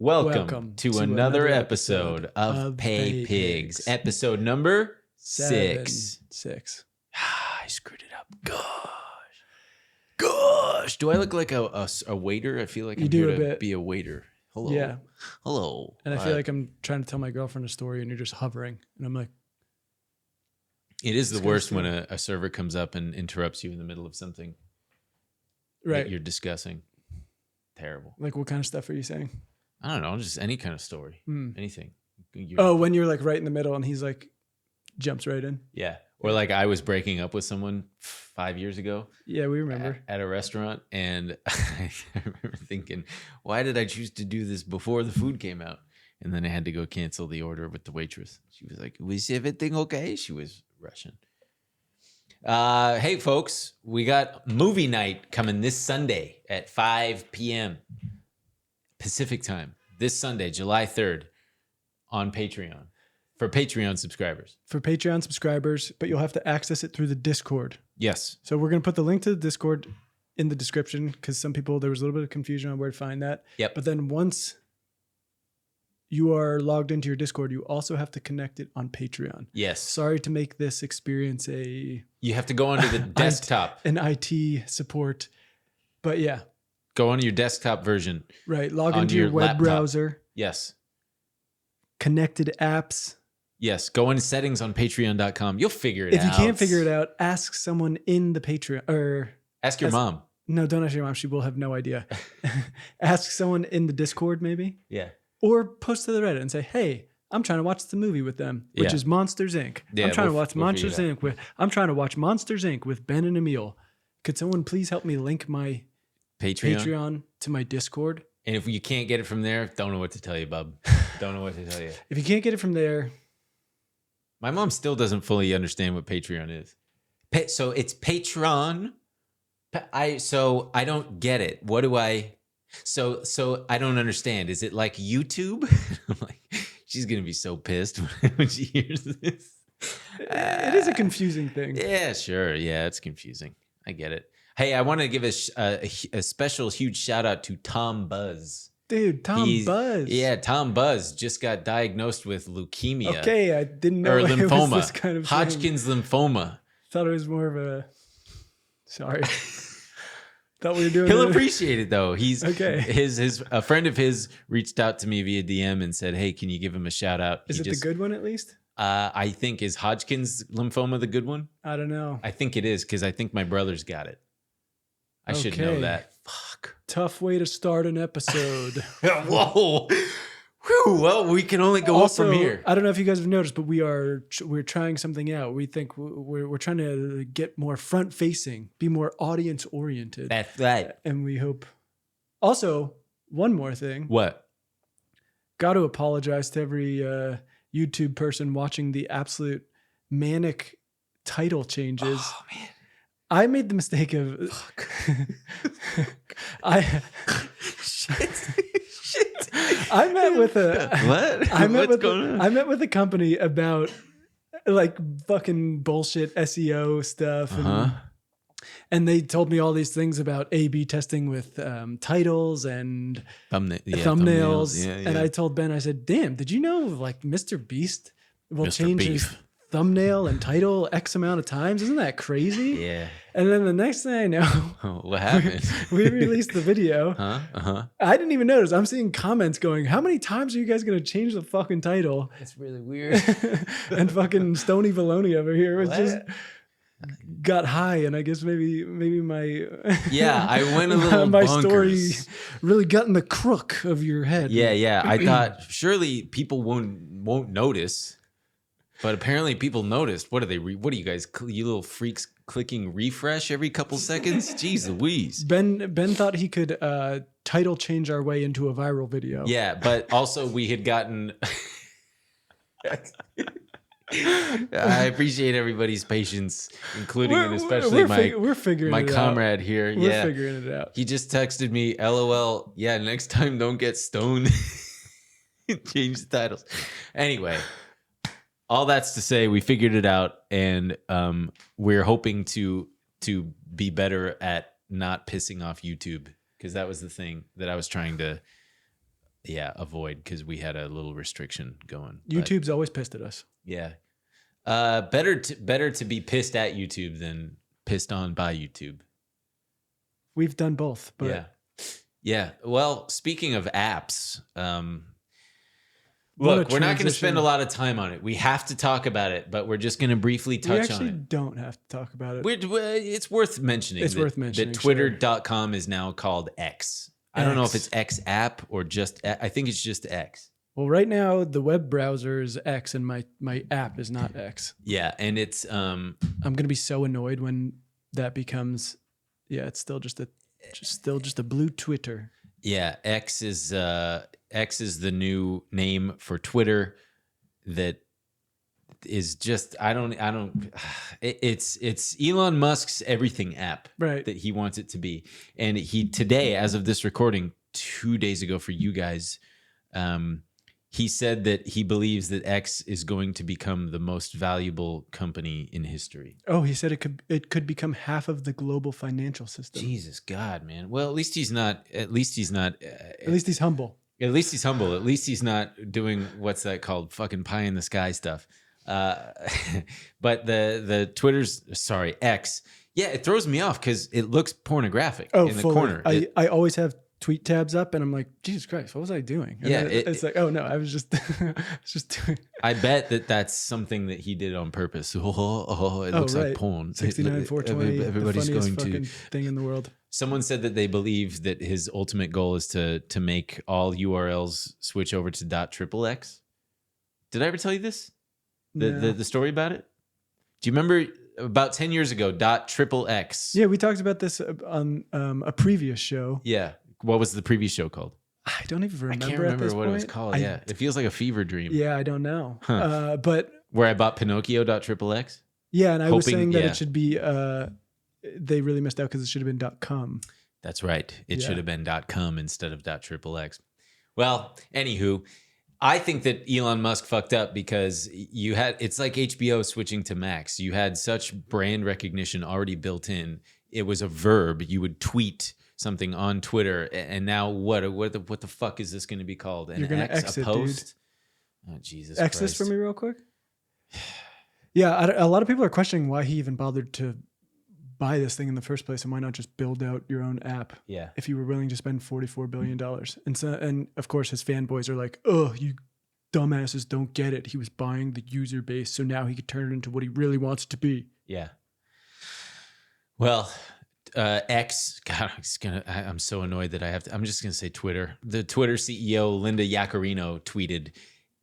Welcome to another episode of Pay Pigs. Episode number 6. I screwed it up. Gosh. Do I look like a waiter? I feel like You I'm do here a to bit. be a waiter. Hello. Yeah. Hello. And I feel like I'm trying to tell my girlfriend a story and you're just hovering. And I'm like, it is the It's worst gonna when a server comes up and interrupts you in the middle of something right. that you're discussing. Terrible. Like, what kind of stuff are you saying? I don't know. Just any kind of story. Anything. When you're like right in the middle and he's like, jumps right in. Yeah. Or like I was breaking up with someone 5 years ago. Yeah, we remember. At a restaurant. And I remember thinking, why did I choose to do this before the food came out? And then I had to go cancel the order with the waitress. She was like, was everything okay? She was Russian. Hey, folks, we got movie night coming this Sunday at 5 p.m. Pacific time. This Sunday, July 3rd on Patreon. For Patreon subscribers. But you'll have to access it through the Discord. Yes. So we're going to put the link to the Discord in the description because some people, there was a little bit of confusion on where to find that. Yep. But then once you are logged into your Discord, you also have to connect it on Patreon. Yes. Sorry to make this experience You have to go onto the desktop. An IT support. But yeah. Go on your desktop version. Right. Log into your web laptop. browser. Yes. Connected apps. Yes. Go into settings on patreon.com. You'll figure it out. If you can't figure it out, ask someone in the Patreon or ask your mom. No, don't ask your mom. She will have no idea. Ask someone in the Discord, maybe. Yeah. Or post to the Reddit and say, hey, I'm trying to watch the movie with them, which is Monsters, Inc. Yeah, I'm trying to watch Monsters, Inc. I'm trying to watch Monsters, Inc. with Ben and Emil. Could someone please help me link my Patreon to my Discord? And if you can't get it from there, don't know what to tell you, bub. Don't know what to tell you. If you can't get it from there. My mom still doesn't fully understand what Patreon is. So it's Patreon. So I don't get it. What do I... So I don't understand. Is it like YouTube? I'm like, she's going to be so pissed when she hears this. It is a confusing thing. Yeah, sure. Yeah, it's confusing. I get it. Hey, I want to give a special huge shout out to Tom Buzz. Dude, Tom Buzz. Yeah, Tom Buzz just got diagnosed with leukemia. Okay, I didn't know or lymphoma. It was this kind of Hodgkin's lymphoma. Thought it was more of a... Sorry. Thought we were doing. He'll appreciate it though. He's okay. A friend of his reached out to me via DM and said, "Hey, can you give him a shout out?" Is it the good one at least? I think is Hodgkin's lymphoma the good one? I don't know. I think it is because I think my brother's got it. I should know that. Fuck. Tough way to start an episode. Whoa. Whew, well, we can only go up from here. I don't know if you guys have noticed, but we're trying something out. We think we're trying to get more front facing, be more audience oriented. That's right. And we hope. Also, one more thing. What? Got to apologize to every YouTube person watching the absolute manic title changes. Oh man. I made the mistake of. Shit. I met with a what? I met What's going on? I met with a company about like fucking bullshit SEO stuff, and they told me all these things about A/B testing with titles and thumbnails. Yeah. And I told Ben, I said, "Damn, did you know like Mr. Beast will Mr. change Beef. his thumbnail and title X amount of times? Isn't that crazy?" Yeah. And then the next thing I know, what happened? we released the video. I didn't even notice. I'm seeing comments going, how many times are you guys going to change the fucking title? That's really weird. And fucking Stony Baloney over here was just got high. And I guess maybe my... Yeah, I went a little my bonkers. story really got in the crook of your head. Yeah. I thought surely people won't notice. But apparently people noticed. What are they? What are you guys? You little freaks clicking refresh every couple seconds? Jeez Louise. Ben thought he could title change our way into a viral video. Yeah, but also we had gotten... I appreciate everybody's patience, including and especially my comrade here. We're figuring it out. He just texted me, LOL, yeah, next time don't get stoned. Change the titles. Anyway... All that's to say, we figured it out, and we're hoping to be better at not pissing off YouTube, because that was the thing that I was trying to avoid because we had a little restriction going. YouTube's always pissed at us. Yeah. Better to be pissed at YouTube than pissed on by YouTube. We've done both, but yeah. Yeah. Well, speaking of apps, look, we're not going to spend a lot of time on it. We have to talk about it, but we're just going to briefly touch on it. We actually don't have to talk about it. It's worth mentioning. That Twitter.com is now called X. I don't know if it's X app or just, I think it's just X. Well, right now the web browser is X and my app is not X. Yeah, and it's I'm going to be so annoyed when that becomes it's still just a blue Twitter. Yeah, X is the new name for Twitter that is just it's Elon Musk's everything app, right, that he wants it to be. And he today, as of this recording, 2 days ago for you guys, he said that he believes that X is going to become the most valuable company in history. Oh, he said it could become half of the global financial system. Jesus God, man. Well, at least he's not. At least he's not. At least he's humble. At least he's humble. At least he's not doing what's that called? Fucking pie in the sky stuff. But the X. Yeah, it throws me off because it looks pornographic in the corner. I always have tweet tabs up and I'm like, Jesus Christ, what was I doing? And it's like, oh no, I was just doing. I bet that's something that he did on purpose. It looks like porn. 69 420. Everybody's the funniest going to thing in the world. Someone said that they believe that his ultimate goal is to make all URLs switch over to .xxx. Did I ever tell you this? The story about it? Do you remember about 10 years ago, .xxx? Yeah, we talked about this on a previous show. Yeah. What was the previous show called? I don't even remember. I can't remember what it was called. Yeah, it feels like a fever dream. Yeah, I don't know. Huh. But where I bought Pinocchio.xxx. Yeah, and I was saying that it should be. They really missed out because it should have been .com. That's right. It should have been .com instead of .xxx. Well, anywho, I think that Elon Musk fucked up because it's like HBO switching to Max. You had such brand recognition already built in. It was a verb. You would tweet something on Twitter, and now what the fuck is this going to be called? You're going to exit, a post? Dude. Oh, Jesus X Christ. this for me real quick? Yeah, a lot of people are questioning why he even bothered to buy this thing in the first place, and why not just build out your own app? Yeah. If you were willing to spend $44 billion. And of course his fanboys are like, oh, you dumbasses don't get it. He was buying the user base, so now he could turn it into what he really wants it to be. Yeah. Well, X, God, I'm so annoyed that I'm just going to say Twitter. The Twitter CEO, Linda Yaccarino, tweeted,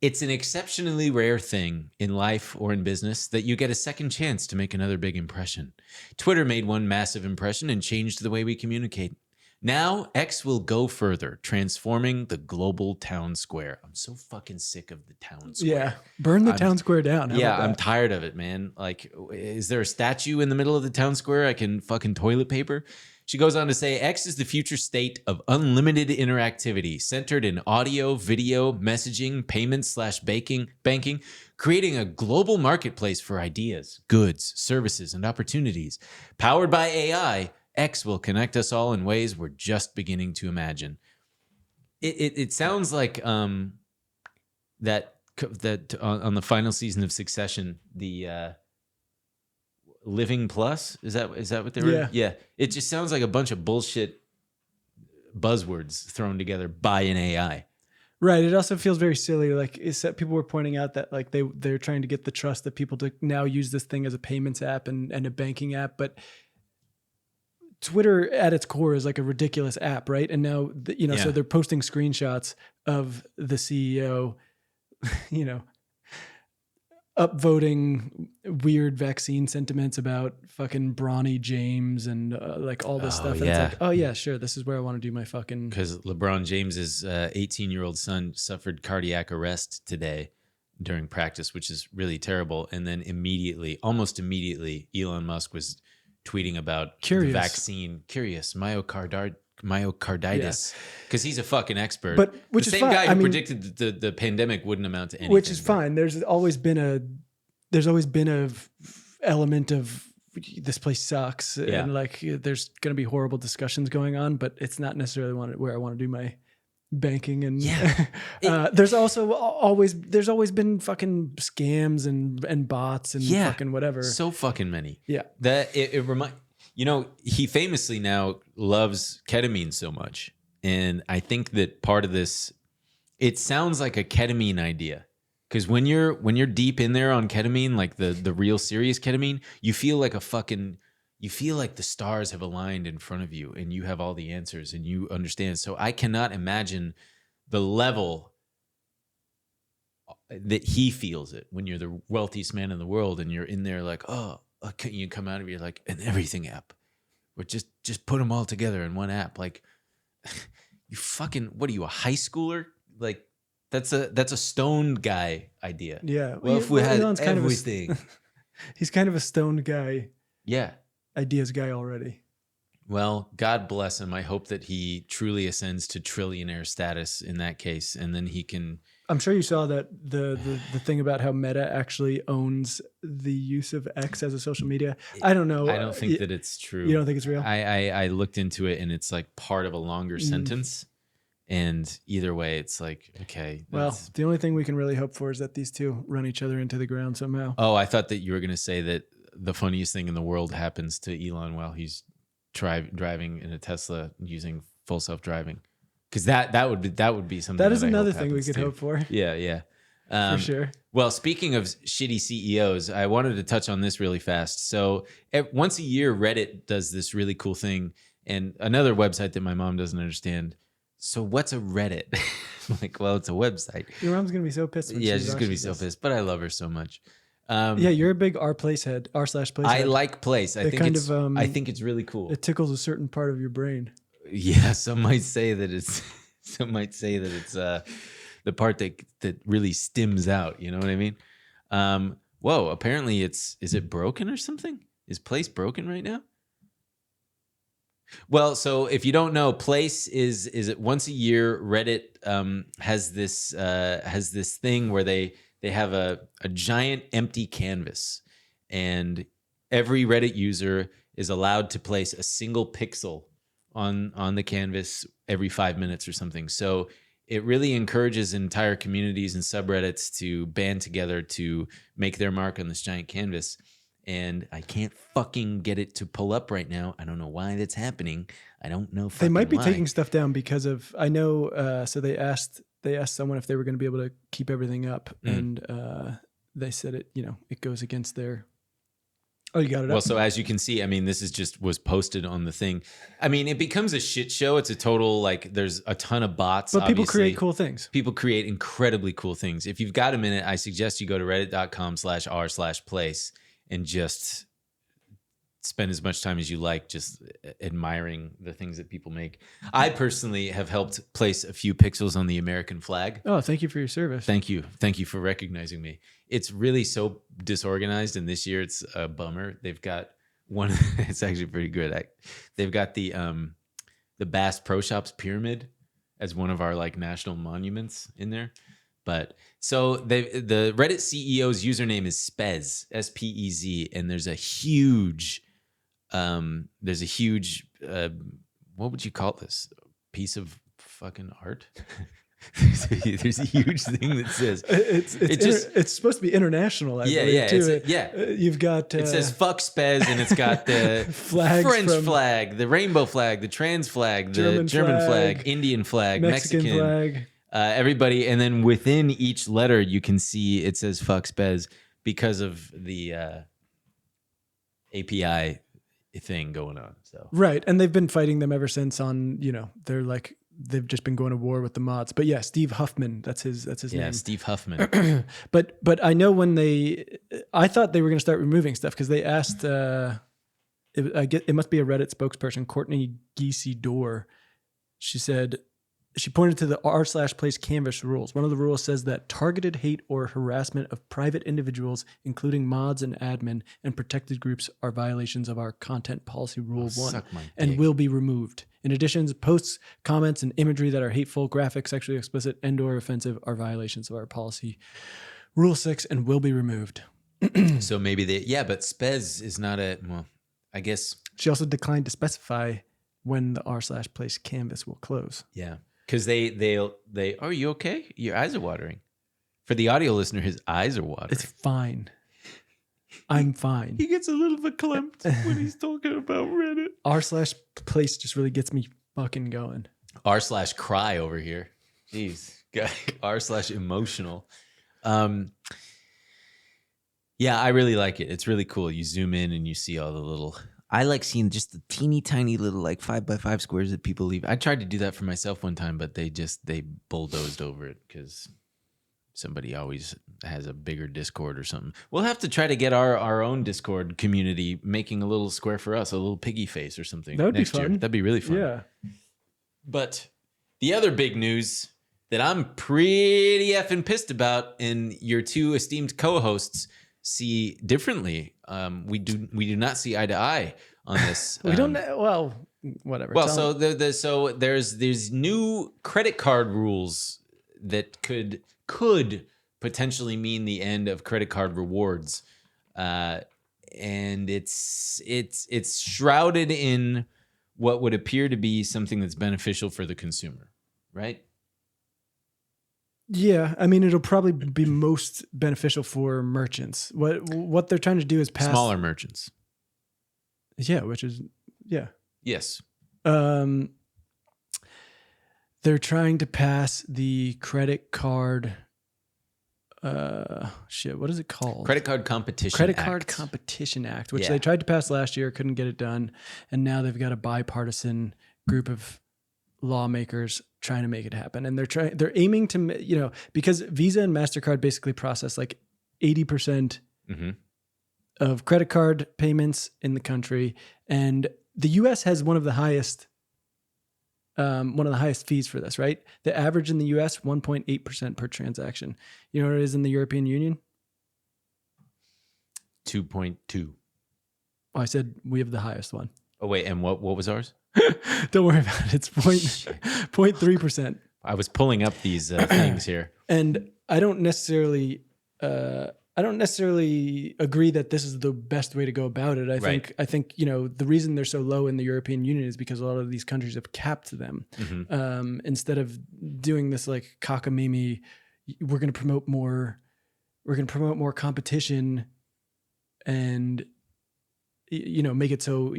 "It's an exceptionally rare thing in life or in business that you get a second chance to make another big impression. Twitter made one massive impression and changed the way we communicate. Now, X will go further, transforming the global town square." I'm so fucking sick of the town square. Yeah, burn the town square down. I'm tired of it, man. Like, is there a statue in the middle of the town square I can fucking toilet paper? She goes on to say, X is the future state of unlimited interactivity, centered in audio, video, messaging, payments/banking, creating a global marketplace for ideas, goods, services, and opportunities. Powered by AI, X will connect us all in ways we're just beginning to imagine. It sounds like that on the final season of Succession, the Living Plus, is that what they were? Yeah. It just sounds like a bunch of bullshit buzzwords thrown together by an AI. Right. It also feels very silly. Like people were pointing out that like they're trying to get the trust of people to now use this thing as a payments app and a banking app, but Twitter at its core is like a ridiculous app, right? And now, so they're posting screenshots of the CEO, upvoting weird vaccine sentiments about fucking Bronny James and like all this stuff. And it's like, oh yeah, sure. This is where I want to do my fucking. Because LeBron James's 18-year-old son suffered cardiac arrest today during practice, which is really terrible. And then almost immediately, Elon Musk was tweeting about the vaccine. Myocarditis, because he's a fucking expert. But which the is same fine. guy who predicted the pandemic wouldn't amount to anything. Which is fine. There's always been a element of this place sucks, and like there's going to be horrible discussions going on, but it's not necessarily where I want to do my banking and Yeah. there's always been fucking scams and bots and Yeah. fucking whatever. So fucking many. Yeah. That it remind he famously now loves ketamine so much. And I think that part of this, it sounds like a ketamine idea. Because when you're deep in there on ketamine, like the real serious ketamine, you feel like you feel like the stars have aligned in front of you and you have all the answers and you understand. So I cannot imagine the level that he feels it when you're the wealthiest man in the world and you're in there like, oh, you come out of here like an everything app, or just put them all together in one app. Like, you fucking, what are you, a high schooler? Like, that's a stoned guy idea. Yeah. Well, if we had Elon's everything. He's kind of a stoned guy, Yeah. ideas guy already. Well, God bless him. I hope that he truly ascends to trillionaire status in that case, and then he can. I'm sure you saw that the thing about how Meta actually owns the use of X as a social media. I don't know. I don't think that it's true. You don't think it's real? I looked into it, and it's like part of a longer sentence. And either way, it's like, okay. Well, the only thing we can really hope for is that these two run each other into the ground somehow. Oh, I thought that you were going to say that the funniest thing in the world happens to Elon while he's driving in a Tesla using full self-driving. Because that would be something. That is another thing we could hope for. Yeah. For sure. Well, speaking of shitty CEOs, I wanted to touch on this really fast. So once a year, Reddit does this really cool thing, and another website that my mom doesn't understand. So what's a Reddit? I'm like, well, it's a website. Your mom's gonna be so pissed. Yeah, she's gonna be so pissed. But I love her so much. Yeah, you're a big r/place head. r/place head. I like place. I think it's really cool. It tickles a certain part of your brain. Yeah, some might say that it's the part that really stims out. You know what I mean? Whoa! Apparently, is it broken or something? Is place broken right now? Well, so if you don't know, Place is it once a year Reddit has this thing where they have a giant empty canvas, and every Reddit user is allowed to place a single pixel on the canvas every 5 minutes or something. So it really encourages entire communities and subreddits to band together to make their mark on this giant canvas. And I can't fucking get it to pull up right now. I don't know why that's happening. I don't know. They might be why. taking stuff down because of, I know. So they asked someone if they were going to be able to keep everything up, and they said it goes against their. Oh, you got it up. Well, so as you can see, I mean, this is was posted on the thing. I mean, it becomes a shit show. It's a total, like, there's a ton of bots. But people create cool things. People create incredibly cool things. If you've got a minute, I suggest you go to reddit.com/r/place and just spend as much time as you like just admiring the things that people make. I personally have helped place a few pixels on the American flag. Oh, thank you for your service. Thank you. Thank you for recognizing me. It's really so disorganized, and this year it's a bummer. They've got one, it's actually pretty good. They've got the Bass Pro Shops pyramid as one of our like national monuments in there. But so the Reddit CEO's username is Spez, S-P-E-Z, and there's a huge what would you call this? Piece of fucking art? There's a huge thing that says it's supposed to be international. I believe, too. You've got it says fuck Spez, and it's got the French flag, the rainbow flag, the trans flag, the German flag, Indian flag, Mexican flag. Everybody, and then within each letter you can see it says fuck Spez because of the API thing going on. So right, and they've been fighting them ever since. They've just been going to war with the mods. But yeah, Steve Huffman, that's his name. Yeah, Steve Huffman. but I know I thought they were going to start removing stuff because they asked. It must be a Reddit spokesperson, Courtney Giese-Dorr. She pointed to the r/place canvas rules. One of the rules says that targeted hate or harassment of private individuals, including mods and admin, and protected groups are violations of our content policy rule 1 and will be removed. In addition, posts, comments, and imagery that are hateful, graphic, sexually explicit, and/or offensive are violations of our policy rule 6 and will be removed. So maybe but Spez is not I guess. She also declined to specify when the r/place canvas will close. Yeah. Because they are you okay? Your eyes are watering. For the audio listener, his eyes are watering. It's fine. I'm fine. He gets a little verklempt when he's talking about Reddit. r/place just really gets me fucking going. r/cry over here. Jeez. r/emotional. Yeah, I really like it. It's really cool. You zoom in and you see all the little. I like seeing just the teeny tiny little like 5x5 squares that people leave. I tried to do that for myself one time, but they bulldozed over it because somebody always has a bigger Discord or something. We'll have to try to get our own Discord community making a little square for us, a little piggy face or something. That would be next year. fun. That'd be really fun. Yeah. But the other big news that I'm pretty effing pissed about, and your two esteemed co-hosts see differently. We do not see eye to eye on this. We don't. Well, whatever. Well, so there's new credit card rules that could potentially mean the end of credit card rewards, and it's shrouded in what would appear to be something that's beneficial for the consumer, right? Yeah, I mean, it'll probably be most beneficial for merchants. What they're trying to do is pass Smaller merchants. Yeah, which is Yes. They're trying to pass the credit card. What is it called? Credit Card Competition Credit Act. Card Competition Act, which Yeah. they tried to pass last year, couldn't get it done, and now they've got a bipartisan group of lawmakers trying to make it happen. And they're aiming to, because Visa and MasterCard basically process like 80% Mm-hmm. of credit card payments in the country, and the U.S. has one of the highest fees for this. Right, the average in the U.S. 1.8% per transaction. You know what it is in the European Union? 2.2. Oh, I said we have the highest one. Oh wait, and what was ours? Don't worry about it. It's 0.3%. I was pulling up these things here. And I don't necessarily agree that this is the best way to go about it. I think the reason they're so low in the European Union is because a lot of these countries have capped them. Mm-hmm. Instead of doing this like cockamamie, we're going to promote more competition and make it so,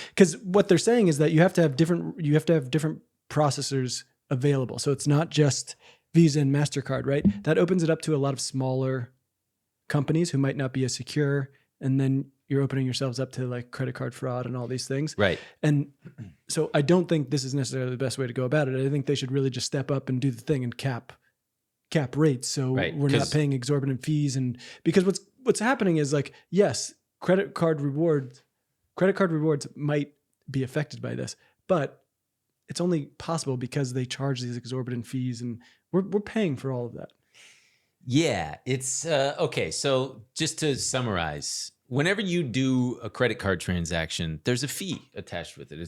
because what they're saying is that you have to have different processors available. So it's not just Visa and MasterCard, right? That opens it up to a lot of smaller companies who might not be as secure. And then you're opening yourselves up to like credit card fraud and all these things. Right. And so I don't think this is necessarily the best way to go about it. I think they should really just step up and do the thing and cap rates. So we're not paying exorbitant fees. And because what's happening is like, yes, credit card rewards might be affected by this, but it's only possible because they charge these exorbitant fees, and we're paying for all of that. Yeah, it's okay. So just to summarize, whenever you do a credit card transaction, there's a fee attached with it.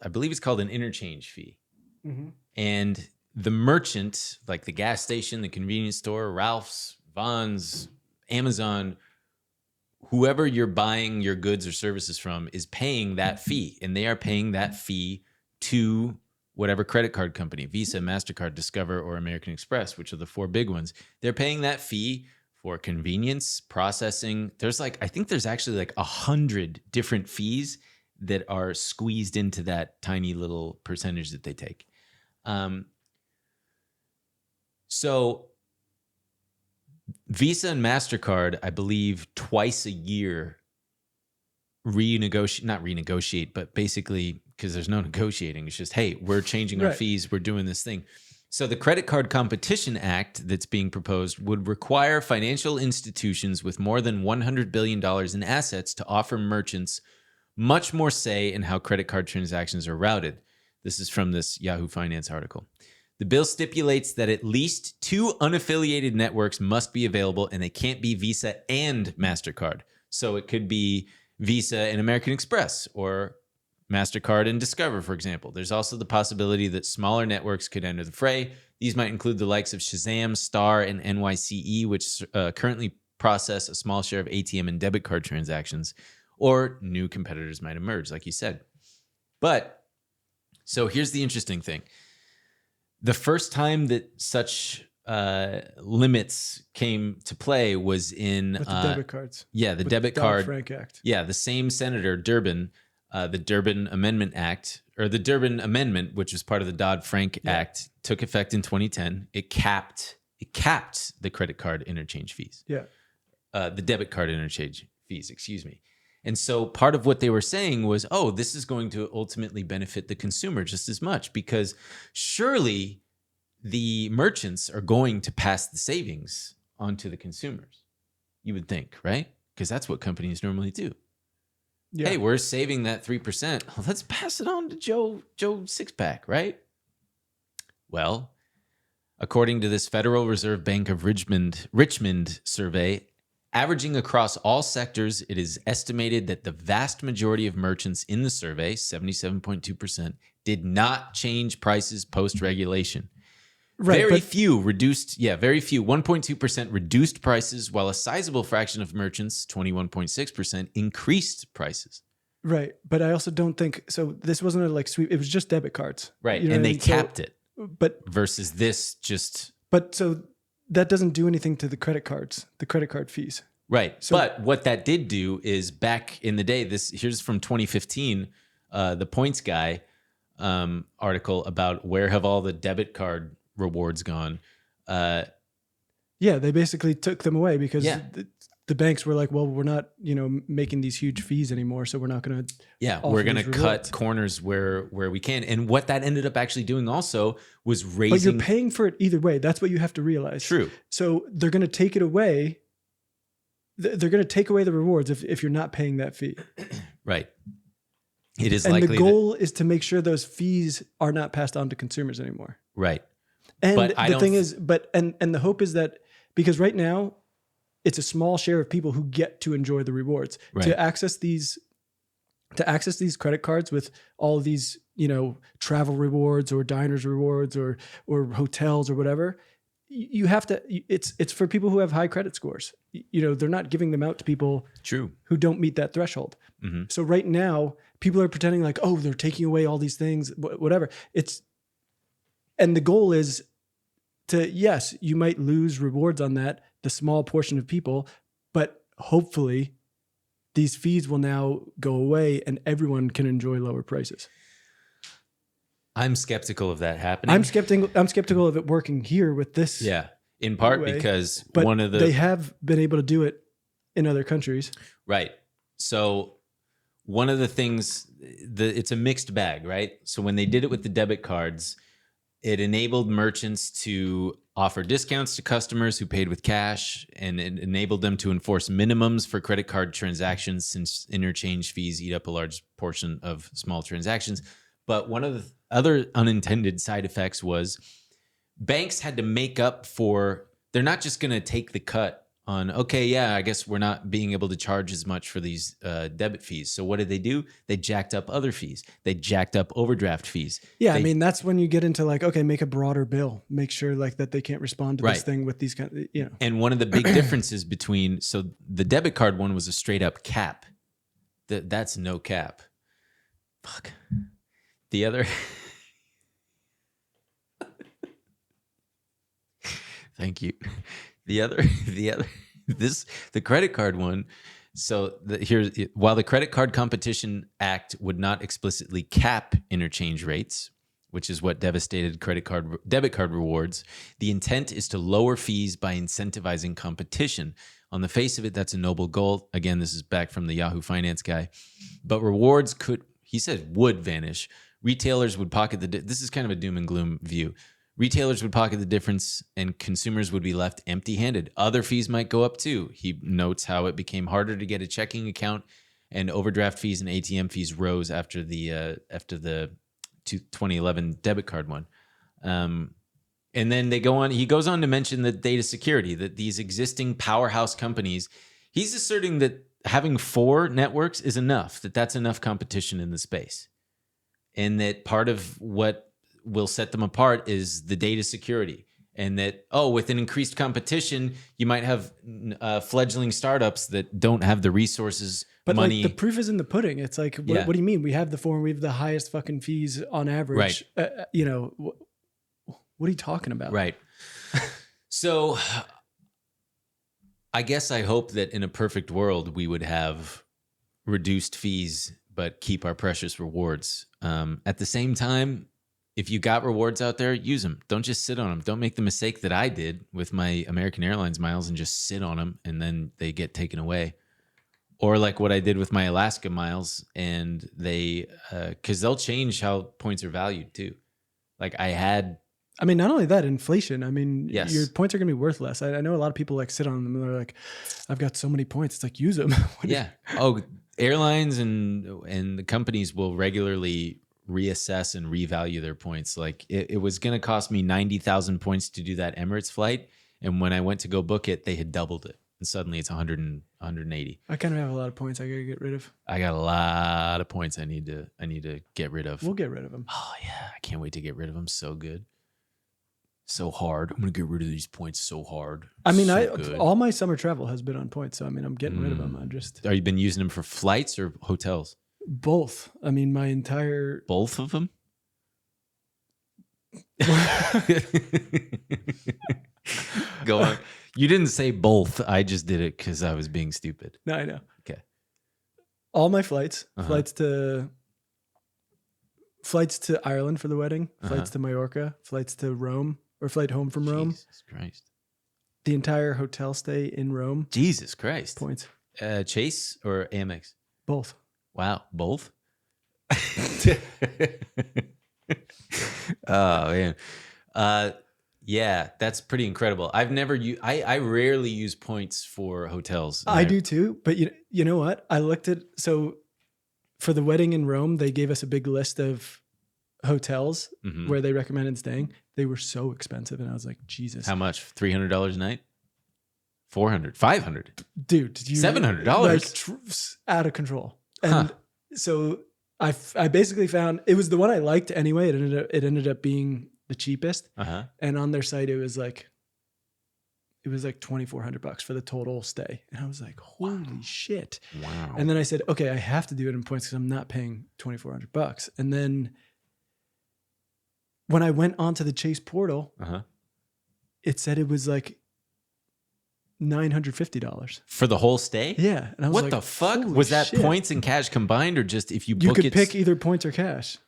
I believe it's called an interchange fee. Mm-hmm. And the merchant, like the gas station, the convenience store, Ralph's, Vons, Amazon, whoever you're buying your goods or services from is paying that fee, and they are paying that fee to whatever credit card company, Visa, MasterCard, Discover, or American Express, which are the four big ones. They're paying that fee for convenience, processing. I think there's actually like 100 different fees that are squeezed into that tiny little percentage that they take. So Visa and MasterCard, I believe, twice a year not renegotiate, but basically, because there's no negotiating, it's just, hey, we're changing our fees, we're doing this thing. So the Credit Card Competition Act that's being proposed would require financial institutions with more than $100 billion in assets to offer merchants much more say in how credit card transactions are routed. This is from this Yahoo Finance article. The bill stipulates that at least 2 unaffiliated networks must be available, and they can't be Visa and MasterCard. So it could be Visa and American Express, or MasterCard and Discover, for example. There's also the possibility that smaller networks could enter the fray. These might include the likes of Shazam, Star, and NYCE, which currently process a small share of ATM and debit card transactions, or new competitors might emerge, like you said. But, so here's the interesting thing. The first time that such limits came to play was in with the debit cards. Yeah, the with debit the card. Dodd-Frank Act. Yeah, the same senator, Durbin, the Durbin Amendment Act, or the Durbin Amendment, which was part of the Dodd-Frank Act, took effect in 2010. It capped the credit card interchange fees. Yeah. The debit card interchange fees, excuse me. And so part of what they were saying was, oh, this is going to ultimately benefit the consumer just as much, because surely the merchants are going to pass the savings onto the consumers. You would think, right? Because that's what companies normally do. Yeah. Hey, we're saving that 3%. Let's pass it on to Joe Sixpack, right? Well, according to this Federal Reserve Bank of Richmond survey, averaging across all sectors, it is estimated that the vast majority of merchants in the survey, 77.2%, did not change prices post-regulation. Right, very few, 1.2% reduced prices, while a sizable fraction of merchants, 21.6%, increased prices. Right, but I also don't think, so this wasn't a like sweep, it was just debit cards. Right, you know, and they capped it. But versus this just... But so that doesn't do anything to the credit cards, the credit card fees. Right, so, but what that did do is back in the day, here's from 2015, the Points Guy article about where have all the debit card rewards gone. Yeah, they basically took them away because the banks were like, well, we're not, making these huge fees anymore, so we're not going to. Yeah, we're going to cut corners where we can. And what that ended up actually doing also was raising. But you're paying for it either way. That's what you have to realize. True. So they're going to take it away. They're going to take away the rewards if you're not paying that fee. Right. It is and likely the goal is to make sure those fees are not passed on to consumers anymore. Right. And the thing is, the hope is that because right now it's a small share of people who get to enjoy the rewards to access these credit cards with all of these, travel rewards or diners rewards or hotels or whatever. You have to, it's for people who have high credit scores. They're not giving them out to people who don't meet that threshold. Mm-hmm. So right now people are pretending like, oh, they're taking away all these things, whatever. And the goal is to, yes, you might lose rewards on that, the small portion of people, but hopefully these fees will now go away and everyone can enjoy lower prices. I'm skeptical of that happening. I'm skeptical of it working here with this. Yeah, in part because they have been able to do it in other countries. Right. So one of the things, it's a mixed bag, right? So when they did it with the debit cards, it enabled merchants to offer discounts to customers who paid with cash, and it enabled them to enforce minimums for credit card transactions since interchange fees eat up a large portion of small transactions. But one of the other unintended side effects was banks had to make up for, they're not just going to take the cut on, okay, yeah, I guess we're not being able to charge as much for these debit fees. So what did they do? They jacked up other fees. They jacked up overdraft fees. Yeah, that's when you get into like, okay, make a broader bill. Make sure like that they can't respond to this thing with these kind of, And one of the big differences between, so the debit card one was a straight up cap. That's no cap. Fuck. The other... Thank you. The credit card one. So while the Credit Card Competition Act would not explicitly cap interchange rates, which is what devastated debit card rewards, the intent is to lower fees by incentivizing competition. On the face of it, that's a noble goal. Again, this is back from the Yahoo Finance guy. But rewards would vanish. Retailers would pocket this is kind of a doom and gloom view. Retailers would pocket the difference and consumers would be left empty-handed. Other fees might go up too. He notes how it became harder to get a checking account and overdraft fees and ATM fees rose after the 2011 debit card one. And then he goes on to mention the data security, that these existing powerhouse companies, he's asserting that having 4 networks is enough, that's enough competition in the space. And that part of what will set them apart is the data security, and that, with an increased competition, you might have fledgling startups that don't have the resources, but money. Like the proof is in the pudding. It's like, what do you mean? We have the 4 and we have the highest fucking fees on average. Right. What are you talking about? Right. So I guess I hope that in a perfect world, we would have reduced fees, but keep our precious rewards. At the same time, if you got rewards out there, use them. Don't just sit on them. Don't make the mistake that I did with my American Airlines miles and just sit on them and then they get taken away. Or like what I did with my Alaska miles, and they, because they'll change how points are valued too. Like I had, I mean, not only that, inflation. I mean, Yes. your points are going to be worth less. I know a lot of people like sit on them and they're like, I've got so many points. It's like, use them. yeah. Oh, airlines and the companies will regularly reassess and revalue their points. Like it was going to cost me 90,000 points to do that Emirates flight. And when I went to go book it, they had doubled it. And suddenly it's 180. I kind of have a lot of points I got to get rid of. I got a lot of points I need to get rid of. We'll get rid of them. Oh yeah. I can't wait to get rid of them. So good. So hard. I'm going to get rid of these points so hard. I mean, So good. all my summer travel has been on points. So, I mean, I'm getting rid of them. I'm just Are you been using them for flights or hotels? both. I mean, my entire Both of them? Go on. You didn't say both. I just did it because I was being stupid. No, I know. Okay. All my flights, Uh-huh. flights to Ireland for the wedding, Uh-huh. flights to Mallorca, flights to Rome, or flight home from Rome. Jesus Christ. The entire hotel stay in Rome, Jesus Christ. points. Chase or Amex? Both. Wow. Both? Oh, man. Yeah, that's pretty incredible. I've never used, I rarely use points for hotels. I do too, but you know what? I looked at, so for the wedding in Rome, they gave us a big list of hotels Mhm. where they recommended staying. They were so expensive, and I was like, Jesus, How much? $300 a night? 400, 500, dude, you $700. like out of control. And Huh. so I basically found it was the one I liked anyway. It ended up being the cheapest, Uh-huh. and on their site it was like $2,400 for the total stay, and I was like, holy shit. Wow. And then I said, okay, I have to do it in points because I'm not paying $2,400. And then when I went onto the Chase portal, Uh-huh. it said it was like $950. For the whole stay? Yeah. And I was What like, the fuck? holy Was that shit. points and cash combined, or just if you You book could it? pick either points or cash.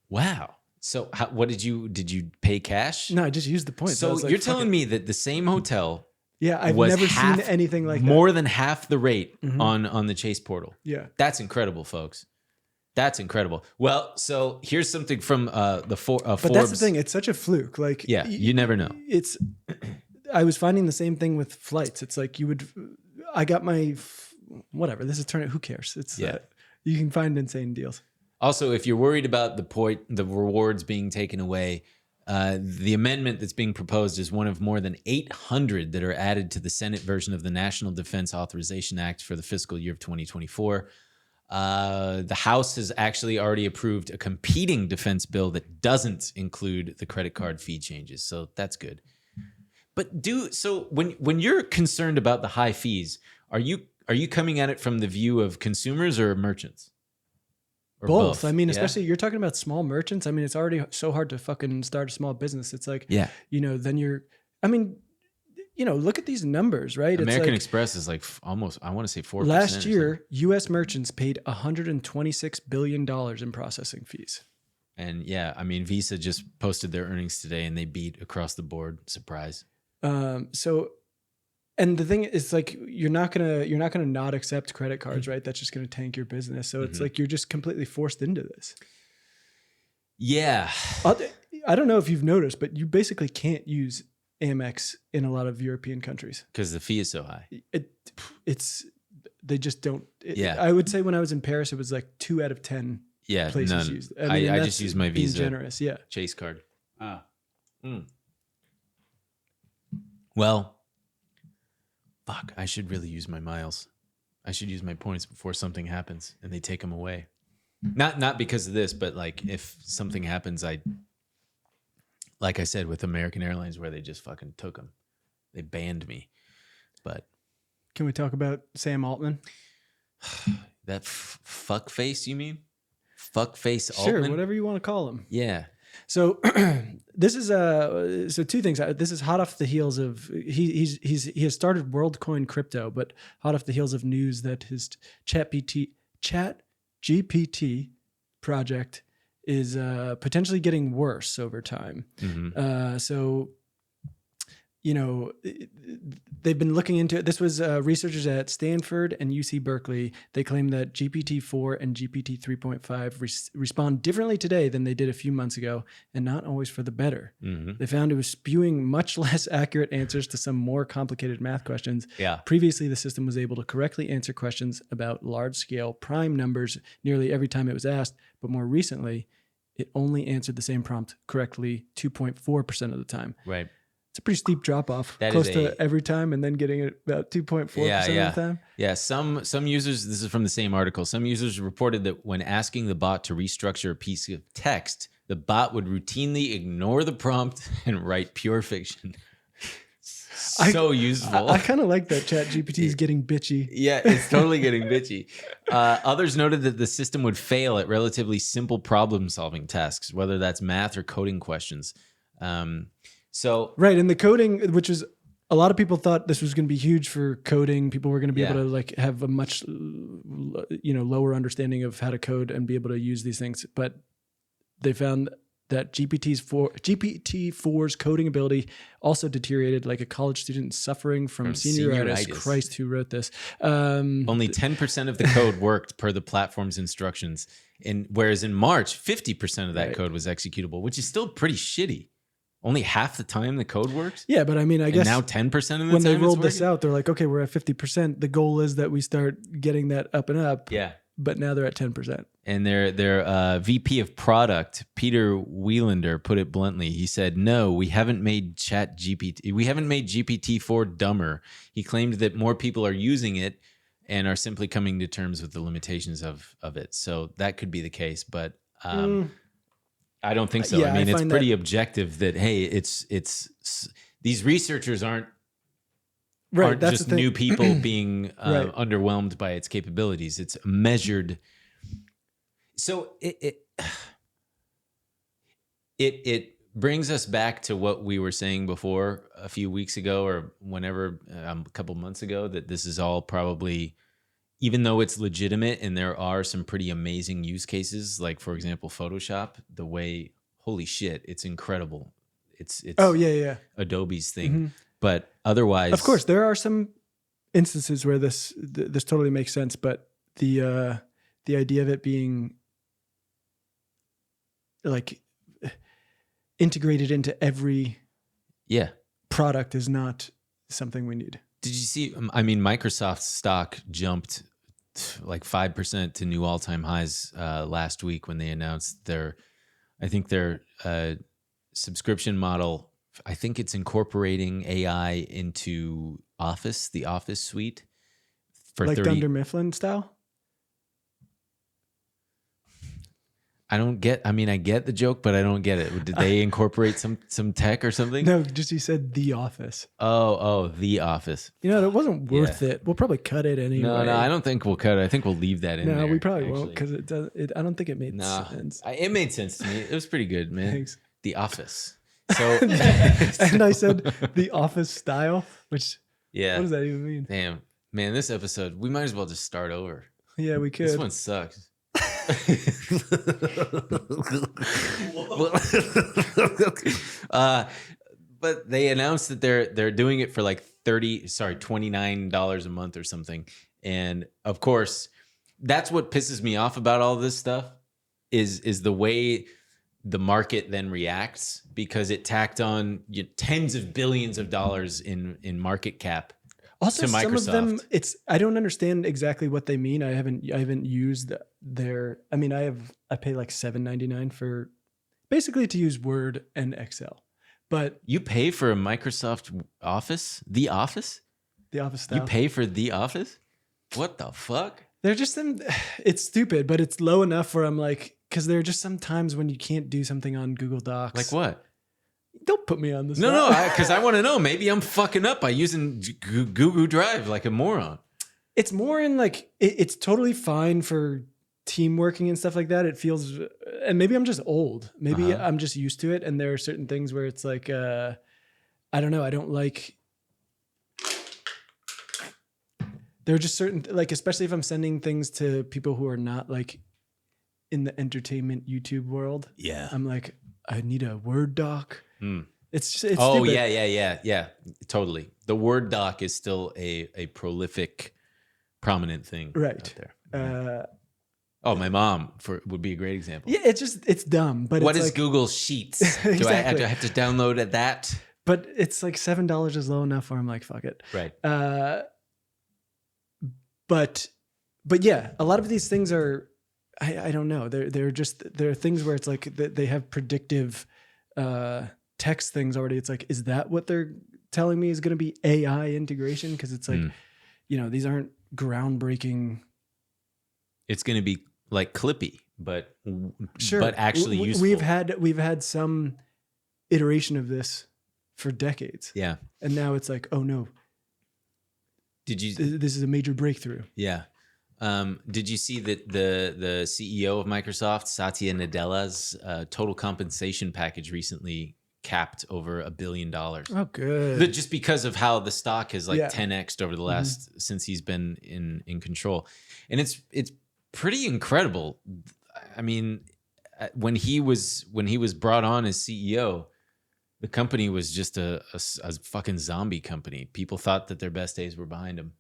Wow. So what did you pay cash? No, I just used the points. I So was like, you're fuck telling it. me that the same hotel Yeah, I've was never half- seen anything like more than half the rate Mhm. on the Chase portal. that. Yeah. That's incredible, folks. That's incredible. Well, so here's something from the Forbes. But that's the thing. It's such a fluke. Like, Yeah, you never know. I was finding the same thing with flights. It's like I got my, whatever. This is who cares? It's, Yeah. You can find insane deals. Also, if you're worried about the rewards being taken away, the amendment that's being proposed is one of more than 800 that are added to the Senate version of the National Defense Authorization Act for the fiscal year of 2024. The House has actually already approved a competing defense bill that doesn't include the credit card fee changes. So that's good. But when you're concerned about the high fees, are you coming at it from the view of consumers or merchants? Or Both. I mean, Yeah? especially you're talking about small merchants. I mean, it's already so hard to fucking start a small business. It's like, Yeah. then look at these numbers, right? American it's like, Express is like almost, I want to say 4%. last year, U.S. merchants paid $126 billion in processing fees. And yeah, I mean, Visa just posted their earnings today and they beat across the board. Surprise. And the thing is, like, you're not gonna not accept credit cards, right? That's just gonna tank your business. So it's Mhm. like you're just completely forced into this. Yeah. I don't know if you've noticed, but you basically can't use Amex in a lot of European countries. Because the fee is so high. They just don't. Yeah. I would say when I was in Paris, it was like 2 out of 10 Yeah. places None. used. I that's just use my being Visa generous, yeah. Chase card. Well, fuck, I should really use my miles. I should use my points before something happens and they take them away. Not because of this, but like if something happens, like I said with American Airlines where they just fucking took them. They banned me. But Can we talk about Sam Altman? that fuck face, you mean? Fuck face Sure, Altman? whatever you want to call him. Yeah. So this is so two things. This is hot off the heels of he has started WorldCoin crypto, but hot off the heels of news that his ChatGPT project is potentially getting worse over time. So you know, they've been looking into it. This was researchers at Stanford and UC Berkeley. They claim that GPT-4 and GPT 3.5 respond differently today than they did a few months ago, and not always for the better. They found it was spewing much less accurate answers to some more complicated math questions. Previously, the system was able to correctly answer questions about large-scale prime numbers nearly every time it was asked, but more recently, it only answered the same prompt correctly 2.4% of the time. Right. It's a pretty steep drop off, That close is to every time, and then getting it about 2.4% of the time. Yeah, some users, this is from the same article, some users reported that when asking the bot to restructure a piece of text, the bot would routinely ignore the prompt and write pure fiction. So useful. I kind of like that ChatGPT is getting bitchy. Yeah, it's totally getting bitchy. Others noted that the system would fail at relatively simple problem-solving tasks, whether that's math or coding questions. So right, and the coding, which is a lot of people thought this was going to be huge for coding. People were going to be able to like have a much lower understanding of how to code and be able to use these things. But they found that GPT-4's coding ability also deteriorated, like a college student suffering from senioritis. Christ, who wrote this? Only 10% of the code worked per the platform's instructions, whereas in March, 50% of that code was executable, which is still pretty shitty. Only half the time the code works? Yeah, but I mean, I guess now 10% of the time when they rolled this out, they're like, okay, we're at 50%. The goal is that we start getting that up and up. Yeah. But now they're at 10%. And their VP of product, Peter Wielander, put it bluntly. He said, "No, we haven't made GPT-4 dumber." He claimed that more people are using it and are simply coming to terms with the limitations of it. So that could be the case, but I don't think so. Yeah, I mean, it's pretty objective that, hey, it's these researchers aren't just new people being underwhelmed by its capabilities. It's measured. So it brings us back to what we were saying before a few weeks ago or whenever, a couple months ago, that this is all probably, even though it's legitimate and there are some pretty amazing use cases, like, for example, Photoshop, the way, holy shit, it's incredible. It's Adobe's thing. But otherwise, of course, there are some instances where this totally makes sense. But the idea of it being like integrated into every product is not something we need. Did you see? I mean, Microsoft's stock jumped like 5% to new all-time highs last week when they announced their subscription model. I think it's incorporating AI into Office, the Office suite, for like Dunder Mifflin style. I get the joke, but I don't get it. Did they incorporate some tech or something? No, just you said The Office. Oh, The Office. You know, it wasn't worth it. We'll probably cut it anyway. No, I don't think we'll cut it. I think we'll leave that in there. No, we probably won't, because it does. I don't think it made sense. It made sense to me. It was pretty good, man. Thanks. The Office. So, and I said The Office style, which what does that even mean? Damn, man, this episode, we might as well just start over. Yeah, we could. This one sucks. But they announced that they're doing it for like $29 a month or something. And of course, that's what pisses me off about all this stuff is the way the market then reacts, because it tacked on tens of billions of dollars in market cap. Also, to Microsoft. some of them, I don't understand exactly what they mean. I haven't used their. I mean, I pay like $7.99 for basically to use Word and Excel. But you pay for a Microsoft Office, The Office style. You pay for The Office? What the fuck? They're just it's stupid, but it's low enough where I'm like, because there are just some times when you can't do something on Google Docs. Like what? Don't put me on this. No, because I want to know. Maybe I'm fucking up by using Google Drive like a moron. It's more in like, it's totally fine for team working and stuff like that, it feels, and maybe I'm just old. Maybe Uh-huh. I'm just used to it. And there are certain things where it's like, I don't know. I don't like, there are just certain, like, especially if I'm sending things to people who are not like in the entertainment YouTube world. Yeah. I'm like, I need a Word doc. It's stupid. Yeah. Totally. The Word doc is still a prolific, prominent thing Right. out there. My mom would be a great example. Yeah, it's dumb. But what it's is like, Google Sheets? Exactly. Do I have to download that? But it's like $7 is low enough where I'm like, fuck it. Right. But yeah, a lot of these things are, I don't know. They're things where it's like they have predictive text things already. It's like, is that what they're telling me is going to be AI integration? Because it's like, these aren't groundbreaking. It's going to be like Clippy, but sure, but actually useful. We've had some iteration of this for decades. Yeah, and now it's like, oh no. Did you? This is a major breakthrough. Yeah. Did you see that the CEO of Microsoft, Satya Nadella's total compensation package recently capped over $1 billion? Oh, good. Just because of how the stock has 10x'd over the last since he's been in control, and it's pretty incredible. I mean, when he was brought on as CEO, the company was just a fucking zombie company. People thought that their best days were behind him.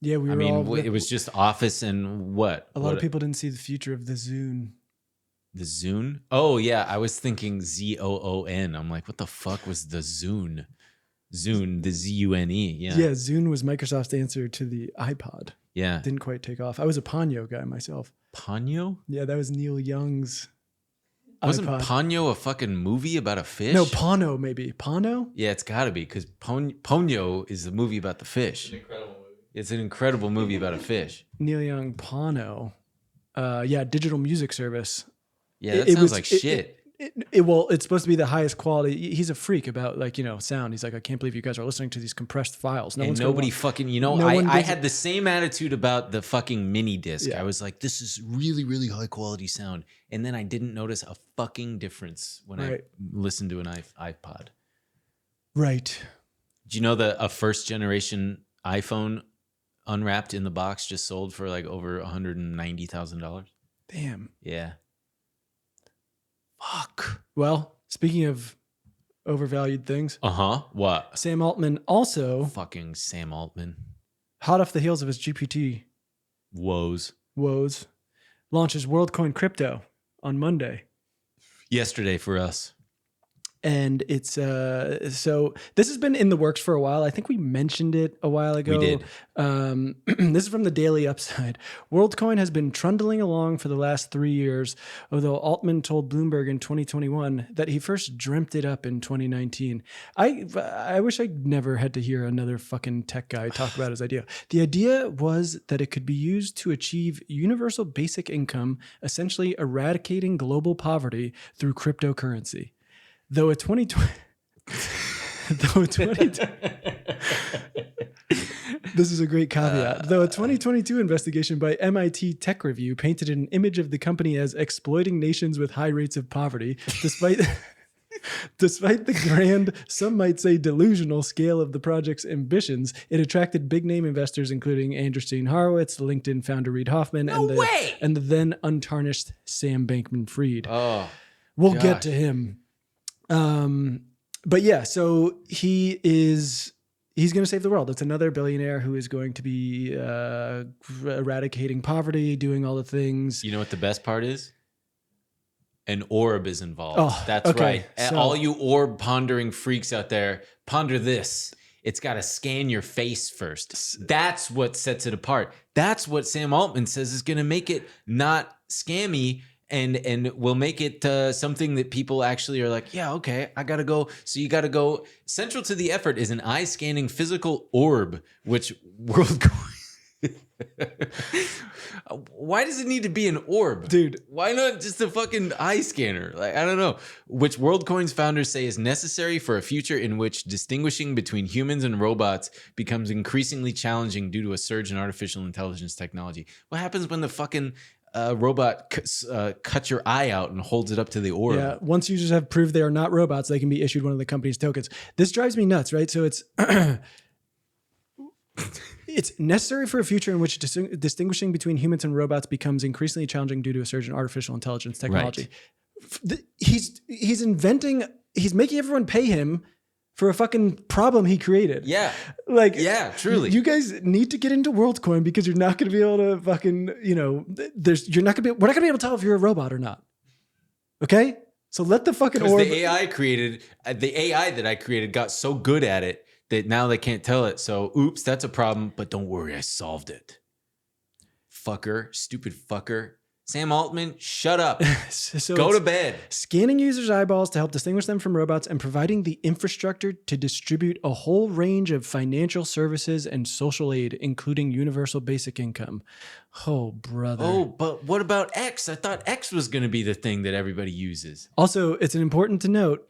Yeah, it was just Office and what? A lot of people didn't see the future of the Zune. The Zune? Oh yeah, I was thinking Zoon. I'm like, what the fuck was the Zune? Zune, the Zune. Yeah. Yeah, Zune was Microsoft's answer to the iPod. Yeah. Didn't quite take off. I was a Ponyo guy myself. Ponyo? Yeah, that was Neil Young's Wasn't iPod. Ponyo a fucking movie about a fish? No, Pono maybe. Pono? Yeah, it's got to be because Ponyo is a movie about the fish. It's an incredible movie about a fish. Neil Young, Pono. Digital music service. Yeah, that sounds like shit. Well, it's supposed to be the highest quality. He's a freak about sound. He's like, I can't believe you guys are listening to these compressed files. Nobody fucking, I had the same attitude about the fucking mini disc. Yeah. I was like, this is really, really high quality sound. And then I didn't notice a fucking difference when I listened to an iPod. Right. Do you know a first generation iPhone unwrapped in the box just sold for like over $190,000? Damn. Yeah. Fuck. Well, speaking of overvalued things. What? Sam Altman also. Fucking Sam Altman. Hot off the heels of his GPT woes, launches Worldcoin crypto on Monday. Yesterday for us. And it's so this has been in the works for a while. I think we mentioned it a while ago. We did. This is from the Daily Upside. Worldcoin has been trundling along for the last 3 years, although Altman told Bloomberg in 2021 that he first dreamt it up in 2019. I wish I never had to hear another fucking tech guy talk about his idea. The idea was that it could be used to achieve universal basic income, essentially eradicating global poverty through cryptocurrency. Though a 2020 this is a great caveat. Though a 2022 investigation by MIT Tech Review painted an image of the company as exploiting nations with high rates of poverty, despite the grand, some might say delusional scale of the project's ambitions, it attracted big-name investors including Andreessen Horowitz, LinkedIn founder Reid Hoffman, and the then untarnished Sam Bankman-Fried. Oh, we'll get to him. But yeah, so he's going to save the world. It's another billionaire who is going to be eradicating poverty, doing all the things. You know what the best part is? An orb is involved. Oh, that's okay. right. So, all you orb pondering freaks out there, ponder this. It's got to scan your face first. That's what sets it apart. That's what Sam Altman says is going to make it not scammy and will make it something that people actually are like, yeah, okay, I got to go. So you got to go. Central to the effort is an eye-scanning physical orb, which WorldCoin... Why does it need to be an orb? Dude. Why not just a fucking eye scanner? Like, I don't know. Which WorldCoin's founders say is necessary for a future in which distinguishing between humans and robots becomes increasingly challenging due to a surge in artificial intelligence technology. What happens when the fucking a robot cuts your eye out and holds it up to the orb. Yeah. Once users have proved they are not robots, they can be issued one of the company's tokens. This drives me nuts, right? So it's it's necessary for a future in which distinguishing between humans and robots becomes increasingly challenging due to a surge in artificial intelligence technology. Right. He's making everyone pay him for a fucking problem he created. Yeah. Like, yeah, truly. You guys need to get into Worldcoin because you're not going to be able to fucking, we're not going to be able to tell if you're a robot or not. Okay? So let the fucking orb. The AI that I created got so good at it that now they can't tell it. So, oops, that's a problem. But don't worry, I solved it. Fucker, stupid fucker. Sam Altman, shut up. Go to bed. Scanning users' eyeballs to help distinguish them from robots and providing the infrastructure to distribute a whole range of financial services and social aid, including universal basic income. Oh, brother. Oh, but what about X? I thought X was going to be the thing that everybody uses. Also, it's important to note,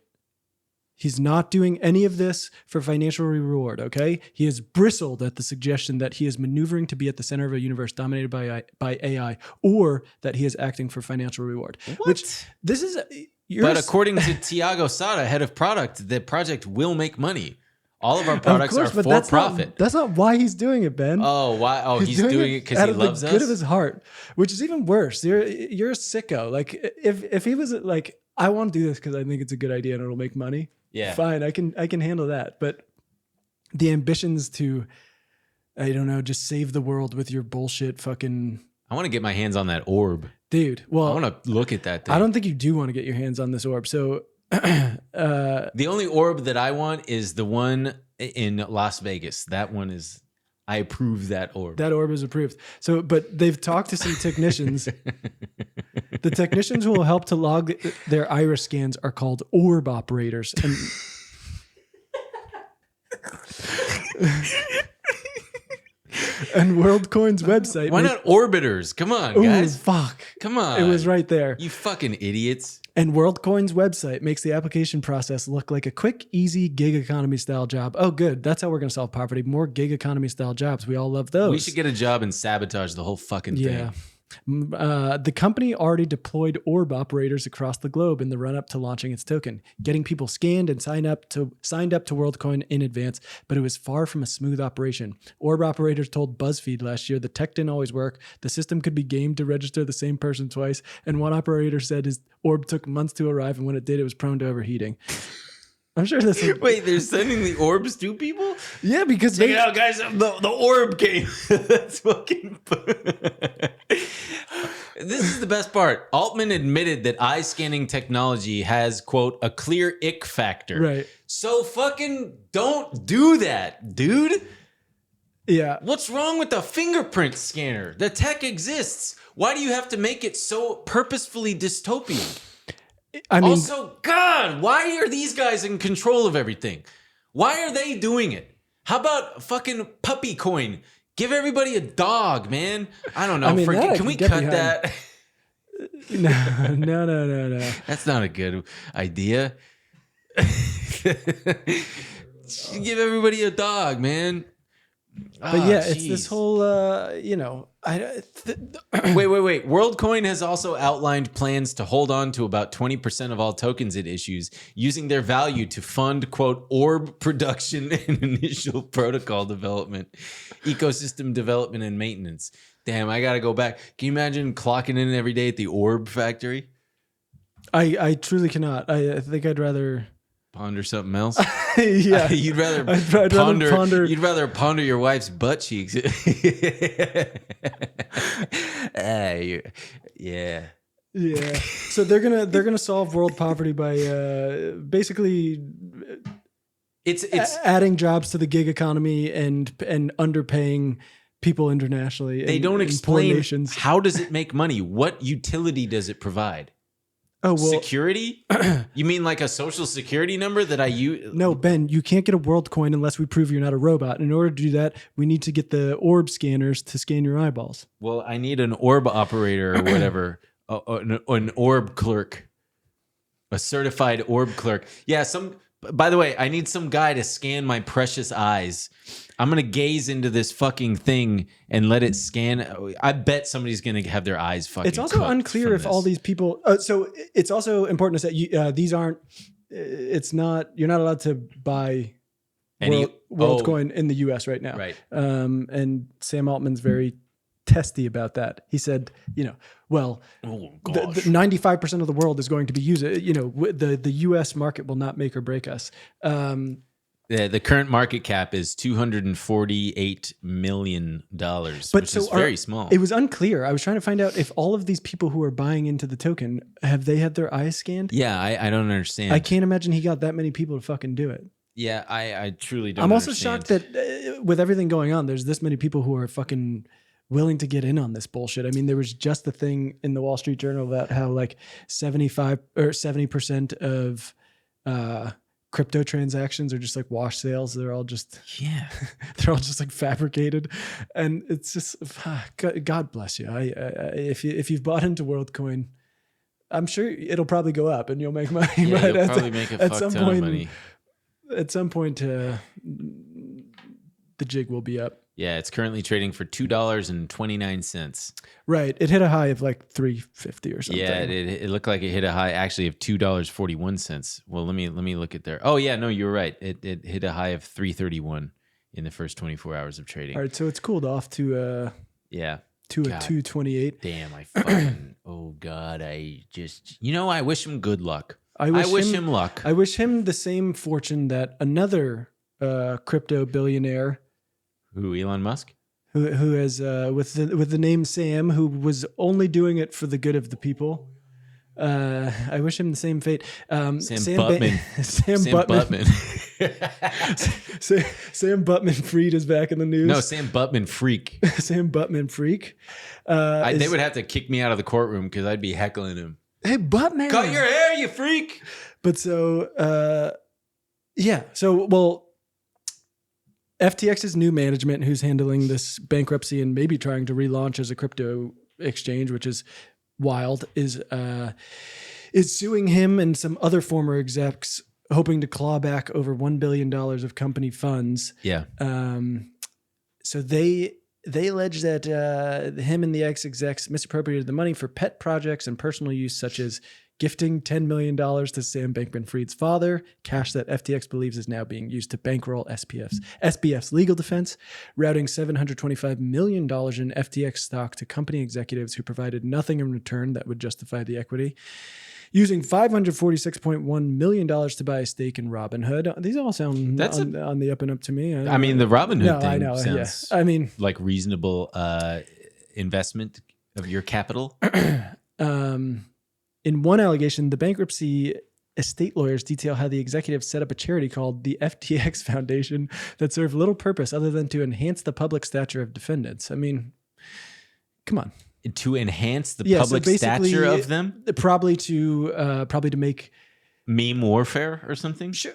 he's not doing any of this for financial reward, okay? He has bristled at the suggestion that he is maneuvering to be at the center of a universe dominated by AI, or that he is acting for financial reward. What? Which, this is... But according to Tiago Sada, head of product, the project will make money. All of our products are for profit. That's not why he's doing it, Ben. Oh, why? Oh, he's doing it because he loves us? Out of the good of his heart, which is even worse. You're a sicko. Like, if he was like, I want to do this because I think it's a good idea and it'll make money. Yeah. Fine, I can handle that. But the ambitions to, I don't know, just save the world with your bullshit fucking... I want to get my hands on that orb. Dude, well... I want to look at that thing. I don't think you do want to get your hands on this orb. So... the only orb that I want is the one in Las Vegas. That one is... I approve that orb. That orb is approved. So, but they've talked to some technicians. The technicians who will help to log their iris scans are called orb operators. And WorldCoin's website. Why not orbiters? Come on, guys. Ooh, fuck. Come on. It was right there. You fucking idiots. And WorldCoin's website makes the application process look like a quick, easy gig economy style job. Oh, good. That's how we're going to solve poverty. More gig economy style jobs. We all love those. We should get a job and sabotage the whole fucking thing. The company already deployed orb operators across the globe in the run-up to launching its token, getting people scanned and signed up to WorldCoin in advance, but it was far from a smooth operation. Orb operators told BuzzFeed last year the tech didn't always work, the system could be gamed to register the same person twice, and one operator said his orb took months to arrive, and when it did, it was prone to overheating. I'm sure this is... Wait, they're sending the orbs to people? Yeah, because check it out, guys. The orb came. That's fucking... This is the best part. Altman admitted that eye scanning technology has, quote, a clear ick factor. Right. So fucking don't do that, dude. Yeah. What's wrong with the fingerprint scanner? The tech exists. Why do you have to make it so purposefully dystopian? I mean, also, God, why are these guys in control of everything? Why are they doing it? How about fucking puppy coin? Give everybody a dog, man. I don't know. Can we cut behind that? No. That's not a good idea. Give everybody a dog, man. But yeah, it's this whole, wait. WorldCoin has also outlined plans to hold on to about 20% of all tokens it issues, using their value to fund, quote, orb production and initial protocol development, ecosystem development and maintenance. Damn, I got to go back. Can you imagine clocking in every day at the orb factory? I truly cannot. I think I'd rather... Ponder something else. Yeah, you'd rather ponder. You'd rather ponder your wife's butt cheeks. Yeah. So they're gonna solve world poverty by basically it's adding jobs to the gig economy and underpaying people internationally. They don't explain how does it make money. What utility does it provide? Oh, well, security? You mean like a social security number that I use? No, Ben, you can't get a WorldCoin unless we prove you're not a robot. In order to do that, we need to get the orb scanners to scan your eyeballs. Well, I need an orb operator or whatever, an orb clerk, a certified orb clerk. Yeah, By the way, I need some guy to scan my precious eyes. I'm going to gaze into this fucking thing and let it scan. I bet somebody's going to have their eyes fucking It's also cooked unclear from if all this. these people. So it's also important to say these aren't. It's not. You're not allowed to buy Worldcoin in the U.S. right now. Right. And Sam Altman's very testy about that. He said, well, Oh, the gosh. 95% of the world is going to be using. The U.S. market will not make or break us. The current market cap is $248 million, which is very small. It was unclear. I was trying to find out if all of these people who are buying into the token, have they had their eyes scanned? Yeah, I don't understand. I can't imagine he got that many people to fucking do it. Yeah, I truly don't I'm also understand. shocked that with everything going on, there's this many people who are fucking willing to get in on this bullshit. I mean, there was just a thing in the Wall Street Journal about how like 75 or 70% of crypto transactions are just like wash sales. They're all just they're all just like fabricated, and it's just God bless you. If you've bought into WorldCoin, I'm sure it'll probably go up and you'll make money. Yeah, right? you'll probably make a fuck ton of money. At some point, the jig will be up. Yeah, it's currently trading for $2.29. Right. It hit a high of like $3.50 or something. Yeah, it looked like it hit a high actually of $2.41. Well, let me look at there. Oh yeah, no, you're right. It hit a high of $3.31 in the first 24 hours of trading. All right, so it's cooled off to a 228. Damn, I fucking oh god, I wish him good luck. I wish him luck. I wish him the same fortune that another crypto billionaire. Who, Elon Musk? Who has with the name Sam, who was only doing it for the good of the people. I wish him the same fate. Sam Buttman. Sam Buttman. Sam Buttman Freed is back in the news. No, Sam Buttman Freak. Sam Buttman Freak. They would have to kick me out of the courtroom because I'd be heckling him. Hey, Buttman. Cut your hair, you freak. But so, yeah. So, well, FTX's new management, who's handling this bankruptcy and maybe trying to relaunch as a crypto exchange, which is wild, is suing him and some other former execs, hoping to claw back over $1 billion of company funds. Yeah. So they allege that him and the ex-execs misappropriated the money for pet projects and personal use, such as gifting $10 million to Sam Bankman-Fried's father, cash that FTX believes is now being used to bankroll SBF's legal defense, routing $725 million in FTX stock to company executives who provided nothing in return that would justify the equity, using $546.1 million to buy a stake in Robinhood. These all sound on the up and up to me. I mean, the Robinhood thing I know, sounds I mean, like reasonable investment of your capital. In one allegation, the bankruptcy estate lawyers detail how the executives set up a charity called the FTX Foundation that served little purpose other than to enhance the public stature of defendants. I mean, come on. To enhance the public stature of them? Probably to make meme warfare or something? Sure,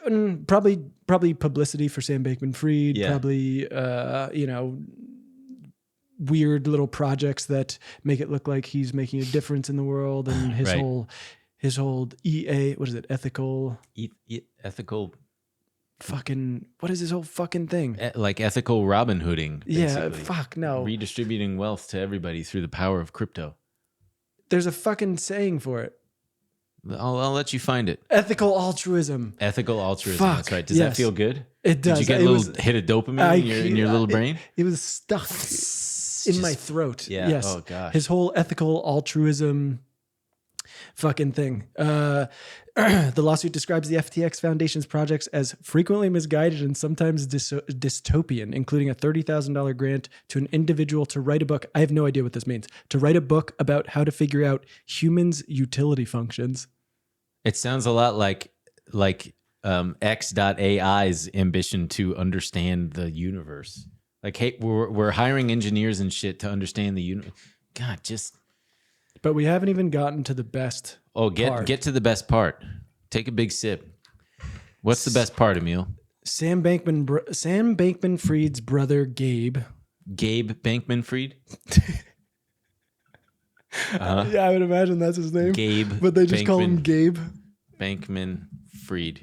probably publicity for Sam Bankman-Fried. Yeah. Probably, weird little projects that make it look like he's making a difference in the world, and his whole EA, what is it? Ethical fucking, what is his whole fucking thing? Like ethical Robin Hooding. Yeah, basically. fuck no. Redistributing wealth to everybody through the power of crypto. There's a fucking saying for it. I'll let you find it. Ethical altruism. Ethical altruism. Fuck, That's right. Does that feel good? It does. Did you get a little hit of dopamine in your little brain? It was stuck in my throat. Yeah. Yes. Oh gosh. His whole ethical altruism fucking thing. The lawsuit describes the FTX Foundation's projects as frequently misguided and sometimes dystopian, including a $30,000 grant to an individual to write a book. I have no idea what this means. To write a book about how to figure out humans' utility functions. It sounds a lot like X.AI's ambition to understand the universe. Like, hey, we're hiring engineers and shit to understand the universe. God, just. But we haven't even gotten to the best. Oh, get to the best part. Take a big sip. What's the best part, Emil? Sam Bankman-Fried's brother, Gabe. Gabe Bankman-Fried? Yeah, I would imagine that's his name. Gabe. But they just call him Gabe. Bankman-Fried.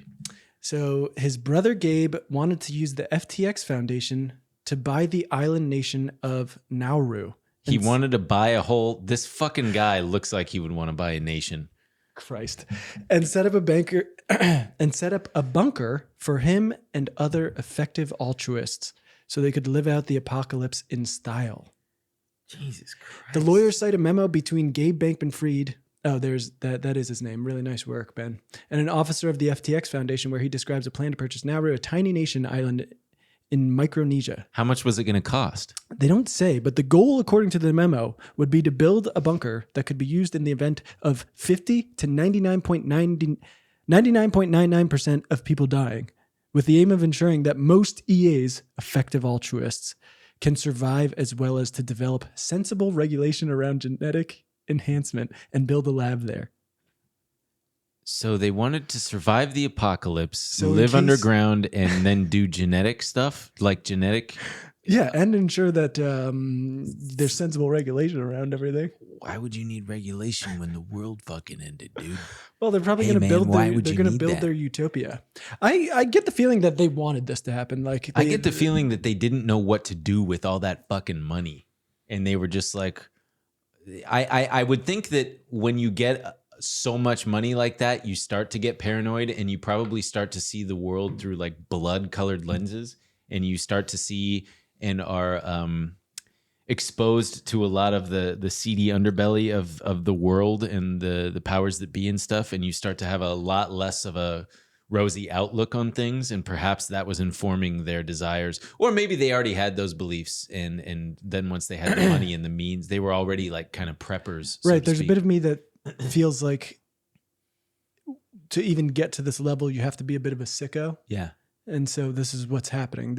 So his brother Gabe wanted to use the FTX Foundation to buy the island nation of Nauru. He And wanted to buy a whole. This fucking guy looks like he would want to buy a nation. Christ, and set up a banker and set up a bunker for him and other effective altruists so they could live out the apocalypse in style. Jesus Christ. The lawyers cite a memo between Gabe Bankman-Fried. Oh, there's that is his name. Really nice work, Ben. And an officer of the FTX Foundation where he describes a plan to purchase Nauru, a tiny nation island in Micronesia. How much was it going to cost? They don't say, but the goal, according to the memo, would be to build a bunker that could be used in the event of 50 to 99.99% of people dying, with the aim of ensuring that most EAs, effective altruists, can survive as well as to develop sensible regulation around genetic enhancement and build a lab there. So they wanted to survive the apocalypse, So in live case- underground, and then do genetic stuff, like genetic. Yeah, and ensure that there's sensible regulation around everything. Why would you need regulation when the world fucking ended, dude? Well, they're probably Hey, going to man, build why their, would they're you going to need build that? their utopia. I get the feeling that they wanted this to happen. Like I get the feeling that they didn't know what to do with all that fucking money, and they were just like, I would think that when you get so much money like that, you start to get paranoid, and you probably start to see the world through like blood-colored lenses, and you start to see and are exposed to a lot of the seedy underbelly of the world and the powers that be and stuff, and you start to have a lot less of a rosy outlook on things, and perhaps that was informing their desires, or maybe they already had those beliefs, and then once they had the money and the means, they were already like kind of preppers. So right. to There's speak. a bit of me that feels like to even get to this level, you have to be a bit of a sicko. Yeah. And so this is what's happening.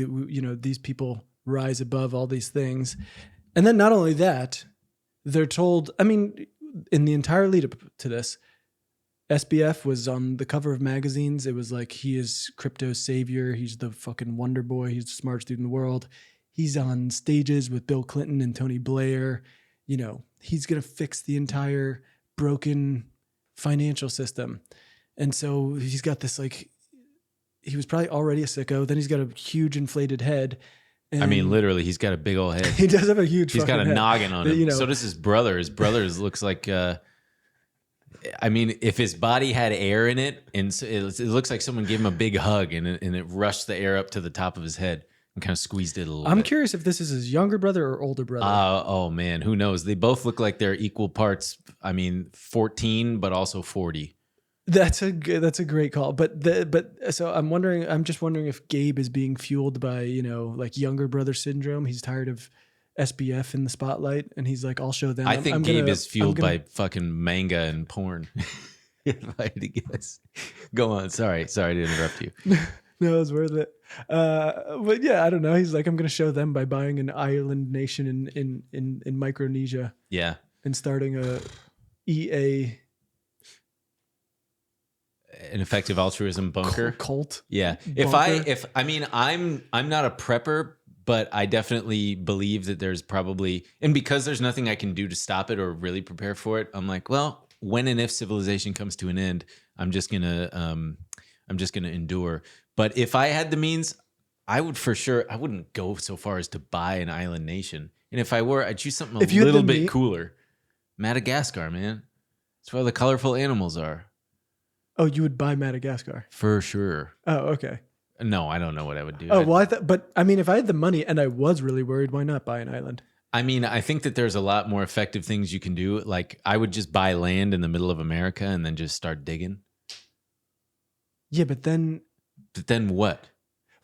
These people rise above all these things. And then not only that, they're told, I mean, in the entire lead up to this, SBF was on the cover of magazines. It was like, he is crypto's savior. He's the fucking wonder boy. He's the smartest dude in the world. He's on stages with Bill Clinton and Tony Blair. You know, he's going to fix the entire broken financial system. And so he's got this, like, he was probably already a sicko. Then he's got a huge inflated head. I mean, literally, he's got a big old head. He does have a huge He's got a fucking head. noggin on That, him. you know- So does his brother. His brother looks like, I mean, if his body had air in it, and so it looks like someone gave him a big hug, and it rushed the air up to the top of his head and kind of squeezed it a little I'm bit. curious if this is his younger brother or older brother. Oh man, who knows? They both look like they're equal parts. I mean, 14, but also 40. That's a great call. But so I'm just wondering if Gabe is being fueled by, like younger brother syndrome. He's tired of SBF in the spotlight, and he's like, I'll show them. I think Gabe is fueled I'm gonna- by fucking manga and porn. If I had to guess. Go on. Sorry to interrupt you. No, it's worth it. But yeah, I don't know. He's like, I'm going to show them by buying an island nation in Micronesia Yeah. and starting a EA An effective altruism bunker. cult. Yeah. Bunker. I'm not a prepper, but I definitely believe that there's probably, and because there's nothing I can do to stop it or really prepare for it, I'm like, well, when and if civilization comes to an end, I'm just gonna endure. But if I had the means, I would for sure. I wouldn't go so far as to buy an island nation, and if I were, I'd choose something If a you had little the bit me- cooler. Madagascar, man. That's where the colorful animals are. Oh, you would buy Madagascar. For sure. Oh, okay. No, I don't know what I would do. Oh, well, but I mean, if I had the money and I was really worried, why not buy an island? I mean, I think that there's a lot more effective things you can do. Like, I would just buy land in the middle of America and then just start digging. Yeah, but then, But then what?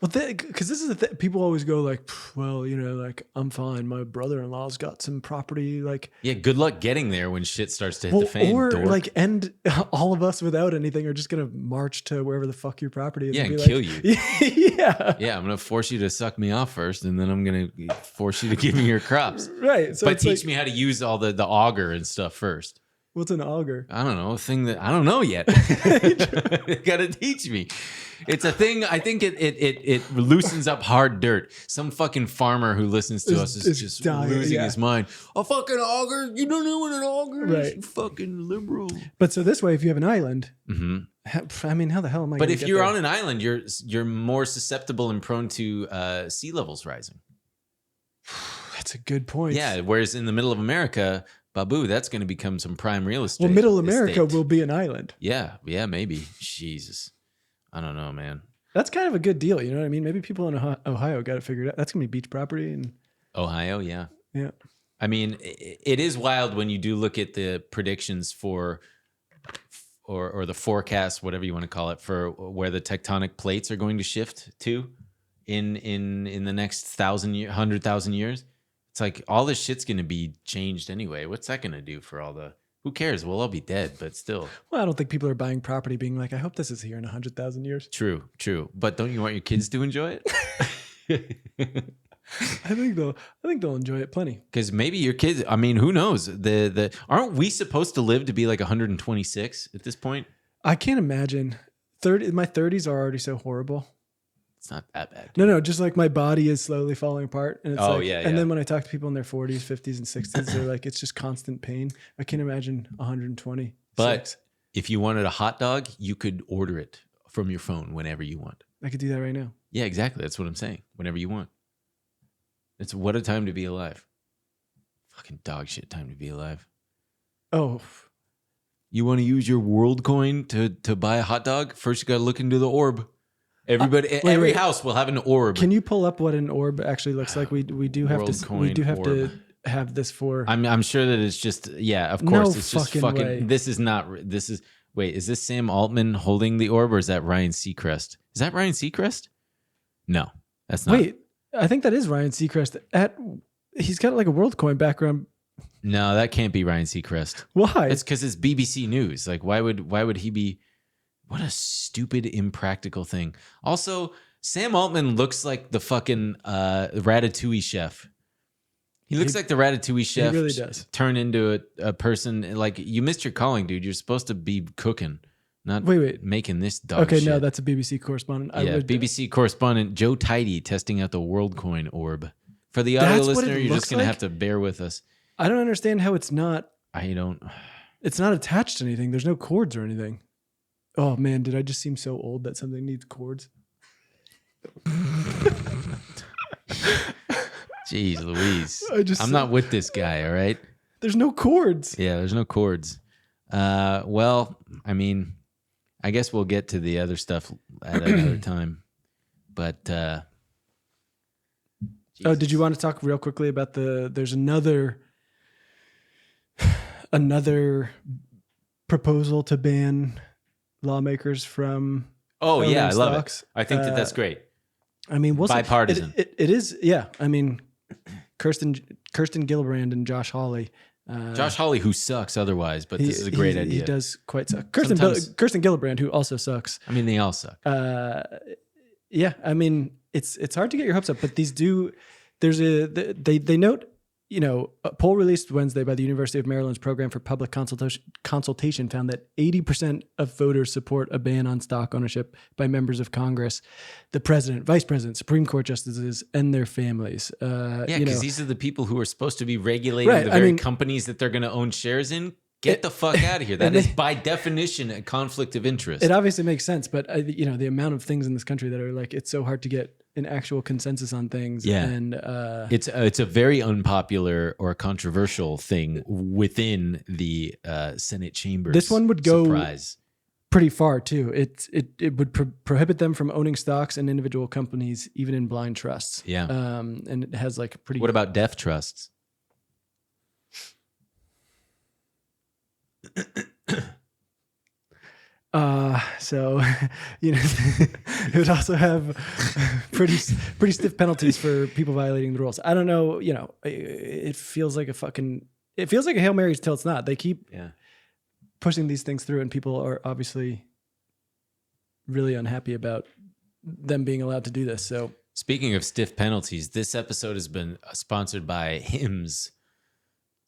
well, because this is the thing. People always go like, well, like, I'm fine. My brother-in-law's got some property, like, Yeah, good luck getting there when shit starts to hit the fan. or dork. like, end all of us without anything, are just gonna march to wherever the fuck your property is. Yeah, be and like, kill you. Yeah, Yeah, I'm gonna force you to suck me off first, and then I'm gonna force you to give me your crops. right. So But it's teach like, me how to use all the auger and stuff first. What's an auger? I don't know, a thing that I don't know yet. You gotta teach me. It's a thing. I think it loosens up hard dirt. Some fucking farmer who listens to us is just dying, losing yeah. his mind. A fucking auger? You don't know what an auger is? Right. You fucking liberal. But so this way, if you have an island, Mm-hmm. I mean, how the hell am I? But gonna if get you're there? on an island, you're more susceptible and prone to sea levels rising. That's a good point. Yeah. Whereas in the middle of America, Babu, that's going to become some prime real estate. Well, Middle America estate. will be an island. Yeah, maybe. Jesus. I don't know, man. That's kind of a good deal. You know what I mean? Maybe people in Ohio got it figured out. That's going to be beach property. And Ohio, yeah. yeah. I mean, it is wild when you do look at the predictions for, or the forecast, whatever you want to call it, for where the tectonic plates are going to shift to in the next 100,000 years. It's like all this shit's going to be changed anyway. What's that going to do for all the... Who cares? We'll all be dead, but still. Well, I don't think people are buying property being like, I hope this is here in 100,000 years. True. But don't you want your kids to enjoy it? I think they'll enjoy it plenty. Because maybe your kids, I mean, who knows? Aren't we supposed to live to be like 126 at this point? I can't imagine. My 30s are already so horrible. It's not that bad. No, just like my body is slowly falling apart. And it's yeah. And then when I talk to people in their 40s, 50s, and 60s, they're like, it's just constant pain. I can't imagine 120. But if you wanted a hot dog, you could order it from your phone whenever you want. I could do that right now. Yeah, exactly. That's what I'm saying. Whenever you want. It's what a time to be alive. Fucking dog shit time to be alive. Oh. You want to use your Worldcoin to buy a hot dog? First, you got to look into the orb. Everybody, every house will have an orb. Can you pull up what an orb actually looks like? We do have to have this for. I'm sure that it's just of course No it's just fucking way. This is wait, is this Sam Altman holding the orb or is that Ryan Seacrest? Is that Ryan Seacrest? No, that's not. Wait, I think that is Ryan Seacrest. He's got like a Worldcoin background. No, that can't be Ryan Seacrest. Why? It's because it's BBC News. Like, why would he be? What a stupid, impractical thing. Also, Sam Altman looks like the fucking Ratatouille chef. He looks like the Ratatouille chef. He really does. Turn into a person. Like, you missed your calling, dude. You're supposed to be cooking, not making this dog shit. Okay, no, that's a BBC correspondent. BBC correspondent Joe Tidy testing out the Worldcoin orb. For the audio listener, you're just going to have to bear with us. I don't understand how it's not. It's not attached to anything. There's no cords or anything. Oh man, did I just seem so old that something needs cords? Jeez Louise. I'm not with this guy, all right? There's no cords. Yeah, there's no cords. Well, I mean, I guess we'll get to the other stuff at another time. But did you want to talk real quickly about there's another proposal to ban lawmakers from I love it. I think that's great. I mean, we'll bipartisan. It is, yeah. I mean, Kirsten Gillibrand and Josh Hawley. Josh Hawley, who sucks otherwise, but this is a great idea. He does quite suck. Kirsten Gillibrand, who also sucks. I mean, they all suck. Yeah, I mean, it's hard to get your hopes up, but these do. They note. A poll released Wednesday by the University of Maryland's Program for Public Consultation found that 80% of voters support a ban on stock ownership by members of Congress, the president, vice president, Supreme Court justices, and their families. Because these are the people who are supposed to be regulating the very companies that they're going to own shares in. Get the fuck out of here. That is by definition a conflict of interest. It obviously makes sense, but the amount of things in this country that are like, it's so hard to get an actual consensus on things. Yeah. And it's a very unpopular or controversial thing within the Senate chamber. This one would go pretty far too. It would prohibit them from owning stocks in individual companies, even in blind trusts. Yeah. And it has like pretty. What about deaf trusts? So, it would also have pretty stiff penalties for people violating the rules. I don't know, it feels like a Hail Mary till it's not. They keep pushing these things through and people are obviously really unhappy about them being allowed to do this. So, speaking of stiff penalties, this episode has been sponsored by Hims.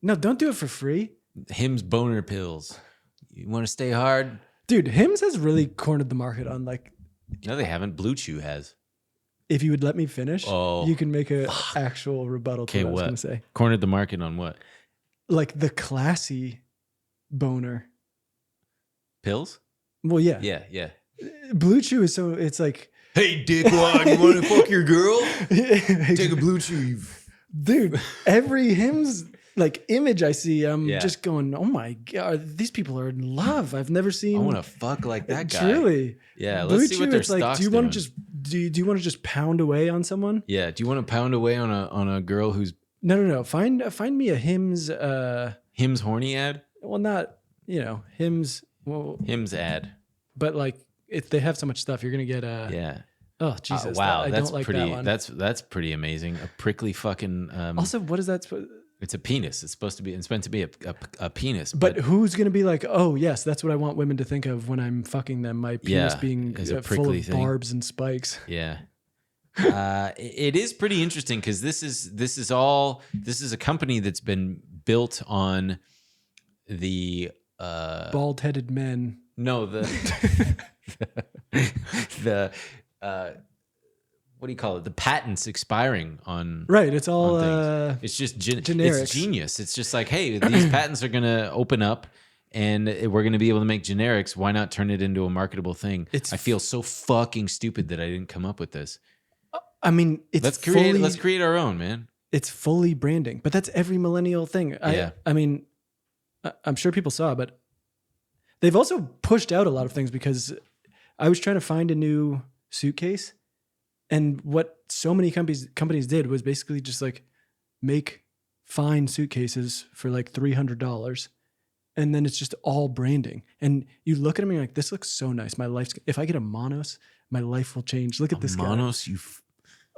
No, don't do it for free. Hims boner pills. You want to stay hard? Dude, Hims has really cornered the market on like. No, they haven't. Blue Chew has. If you would let me finish, Oh, you can make a actual rebuttal to Okay, what I was what? going to say. Cornered the market on what? Like the classy boner. Pills? Well, yeah. Yeah. Blue Chew is so, it's like. Hey, dickwad, you want to fuck your girl? Take a Blue Chew. Dude, every Hims like image I see, I'm Yeah. just going, oh my God, these people are in love. I've never seen. I want to fuck like that guy. Truly. Yeah, Blue let's see Chew, what their it's like, stock's do you want doing. to just do you want to just pound away on someone? Yeah, do you want to pound away on a girl who's No. Find me a Hims. Hims horny ad? Well, not Hims. Well, Hims ad. but like if they have so much stuff, you're gonna get a. Yeah. Oh Jesus! Wow, I that's don't like pretty. that one. That's pretty amazing. A prickly fucking. Also, what is that? It's a penis. It's supposed to be. It's meant to be a penis. But who's gonna be like, oh yes, that's what I want women to think of when I'm fucking them. My penis Yeah, being as a full prickly of thing. barbs and spikes. Yeah. It is pretty interesting because this is a company that's been built on the Bald-headed men. no the the what do you call it, the patents expiring on Right. It's all. on things. It's just generics. it's genius. It's just like, hey, these patents are gonna open up and we're gonna be able to make generics. Why not turn it into a marketable thing? I feel so fucking stupid that I didn't come up with this. I mean, it's Let's create our own, man. It's fully branding, but that's every millennial thing. Yeah. I mean, I'm sure people saw, but they've also pushed out a lot of things because I was trying to find a new suitcase, and what so many companies did was basically just like make fine suitcases for like $300, and then it's just all branding. And you look at them and you're like, this looks so nice. My life's, if I get a Monos, my life will change. Look at this Monos, guy.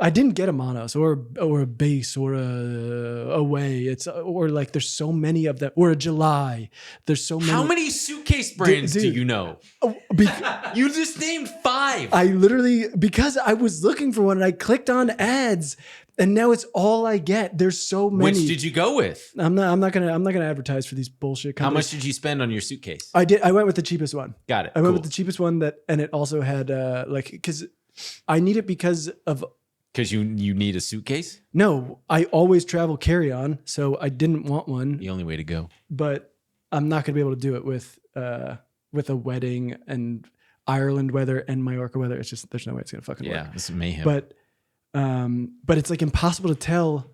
I didn't get a Monos or a base or a way. It's or like there's so many of them, or a July. There's so many. How many suitcase brands do you know? You just named 5. I literally, because I was looking for one and I clicked on ads, and now it's all I get. There's so many. Which did you go with? I'm not gonna advertise for these bullshit companies. How much did you spend on your suitcase? I went with the cheapest one. Got it. I went with the cheapest one and it also had because I need it because you need a suitcase? No, I always travel carry-on, so I didn't want one. The only way to go. But I'm not going to be able to do it with a wedding and Ireland weather and Mallorca weather. It's just, there's no way it's going to fucking work. Yeah, this is mayhem. But it's like impossible to tell.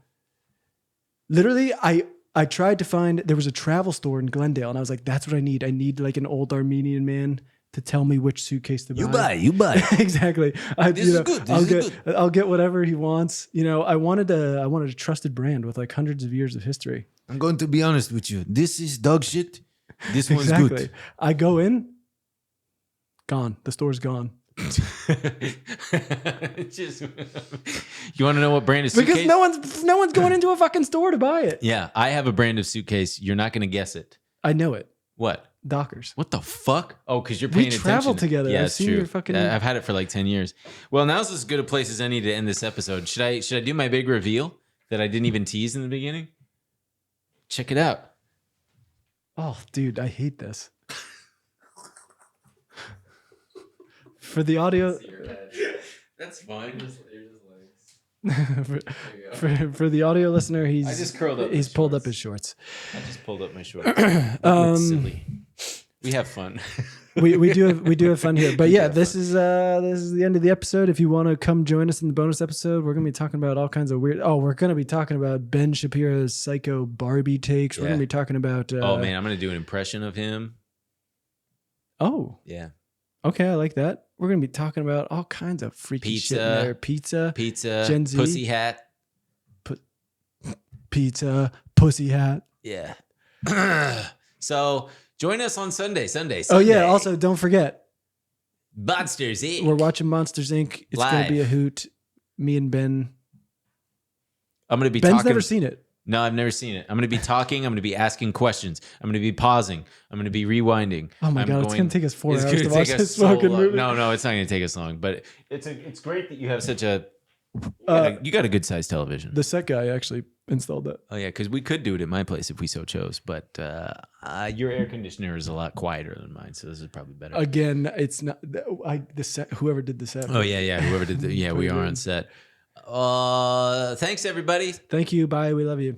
Literally, I tried to find, there was a travel store in Glendale, and I was like, that's what I need. I need like an old Armenian man to tell me which suitcase to buy. You buy. Exactly. This is good. I'll get whatever he wants. I wanted a trusted brand with like hundreds of years of history. I'm going to be honest with you. This is dog shit. This one's Exactly. good. I go in, gone. The store's gone. Just, you want to know what brand of suitcase? Because no one's going into a fucking store to buy it. Yeah, I have a brand of suitcase. You're not going to guess it. I know it. What? Dockers. What the fuck? Oh, because you're paying We attention. travel together. Yeah, I've it's seen true. your fucking- I've had it for like 10 years. Well, now's as good a place as any to end this episode. Should I do my big reveal that I didn't even tease in the beginning? Check it out. Oh, dude, I hate this. For the audio, That's fine. for the audio listener, I just curled up. he's pulled up his shorts. I just pulled up my shorts. It's silly. We have fun. we do have fun here. But yeah, this is the end of the episode. If you want to come join us in the bonus episode, we're gonna be talking about all kinds of weird. Oh, we're gonna be talking about Ben Shapiro's psycho Barbie takes. We're Yeah. gonna be talking about. Oh man, I'm gonna do an impression of him. Oh, Yeah. okay, I like that. We're gonna be talking about all kinds of freaky shit in there. Pizza, Gen Z, pussy hat. pizza, pussy hat. Yeah. So join us on Sunday. Oh yeah. Also, don't forget, Monsters Inc. we're watching Monsters Inc. It's gonna be a hoot. Me and Ben. I'm gonna be Ben's talking. never seen it. No, I've never seen it. I'm gonna be talking. I'm gonna be asking questions. I'm gonna be pausing. I'm gonna be rewinding. Oh my god, it's gonna take us 4 hours to gonna watch take us this so fucking long. movie. No, it's not gonna take us long. But it's great that you have such a. You got a good sized television. The set guy actually installed that. Oh yeah, because we could do it at my place if we so chose, but your air conditioner is a lot quieter than mine, so this is probably better. Again, it's not the set. Whoever did the set. Oh yeah, whoever did we are on set. Thanks everybody. Thank you. Bye. We love you.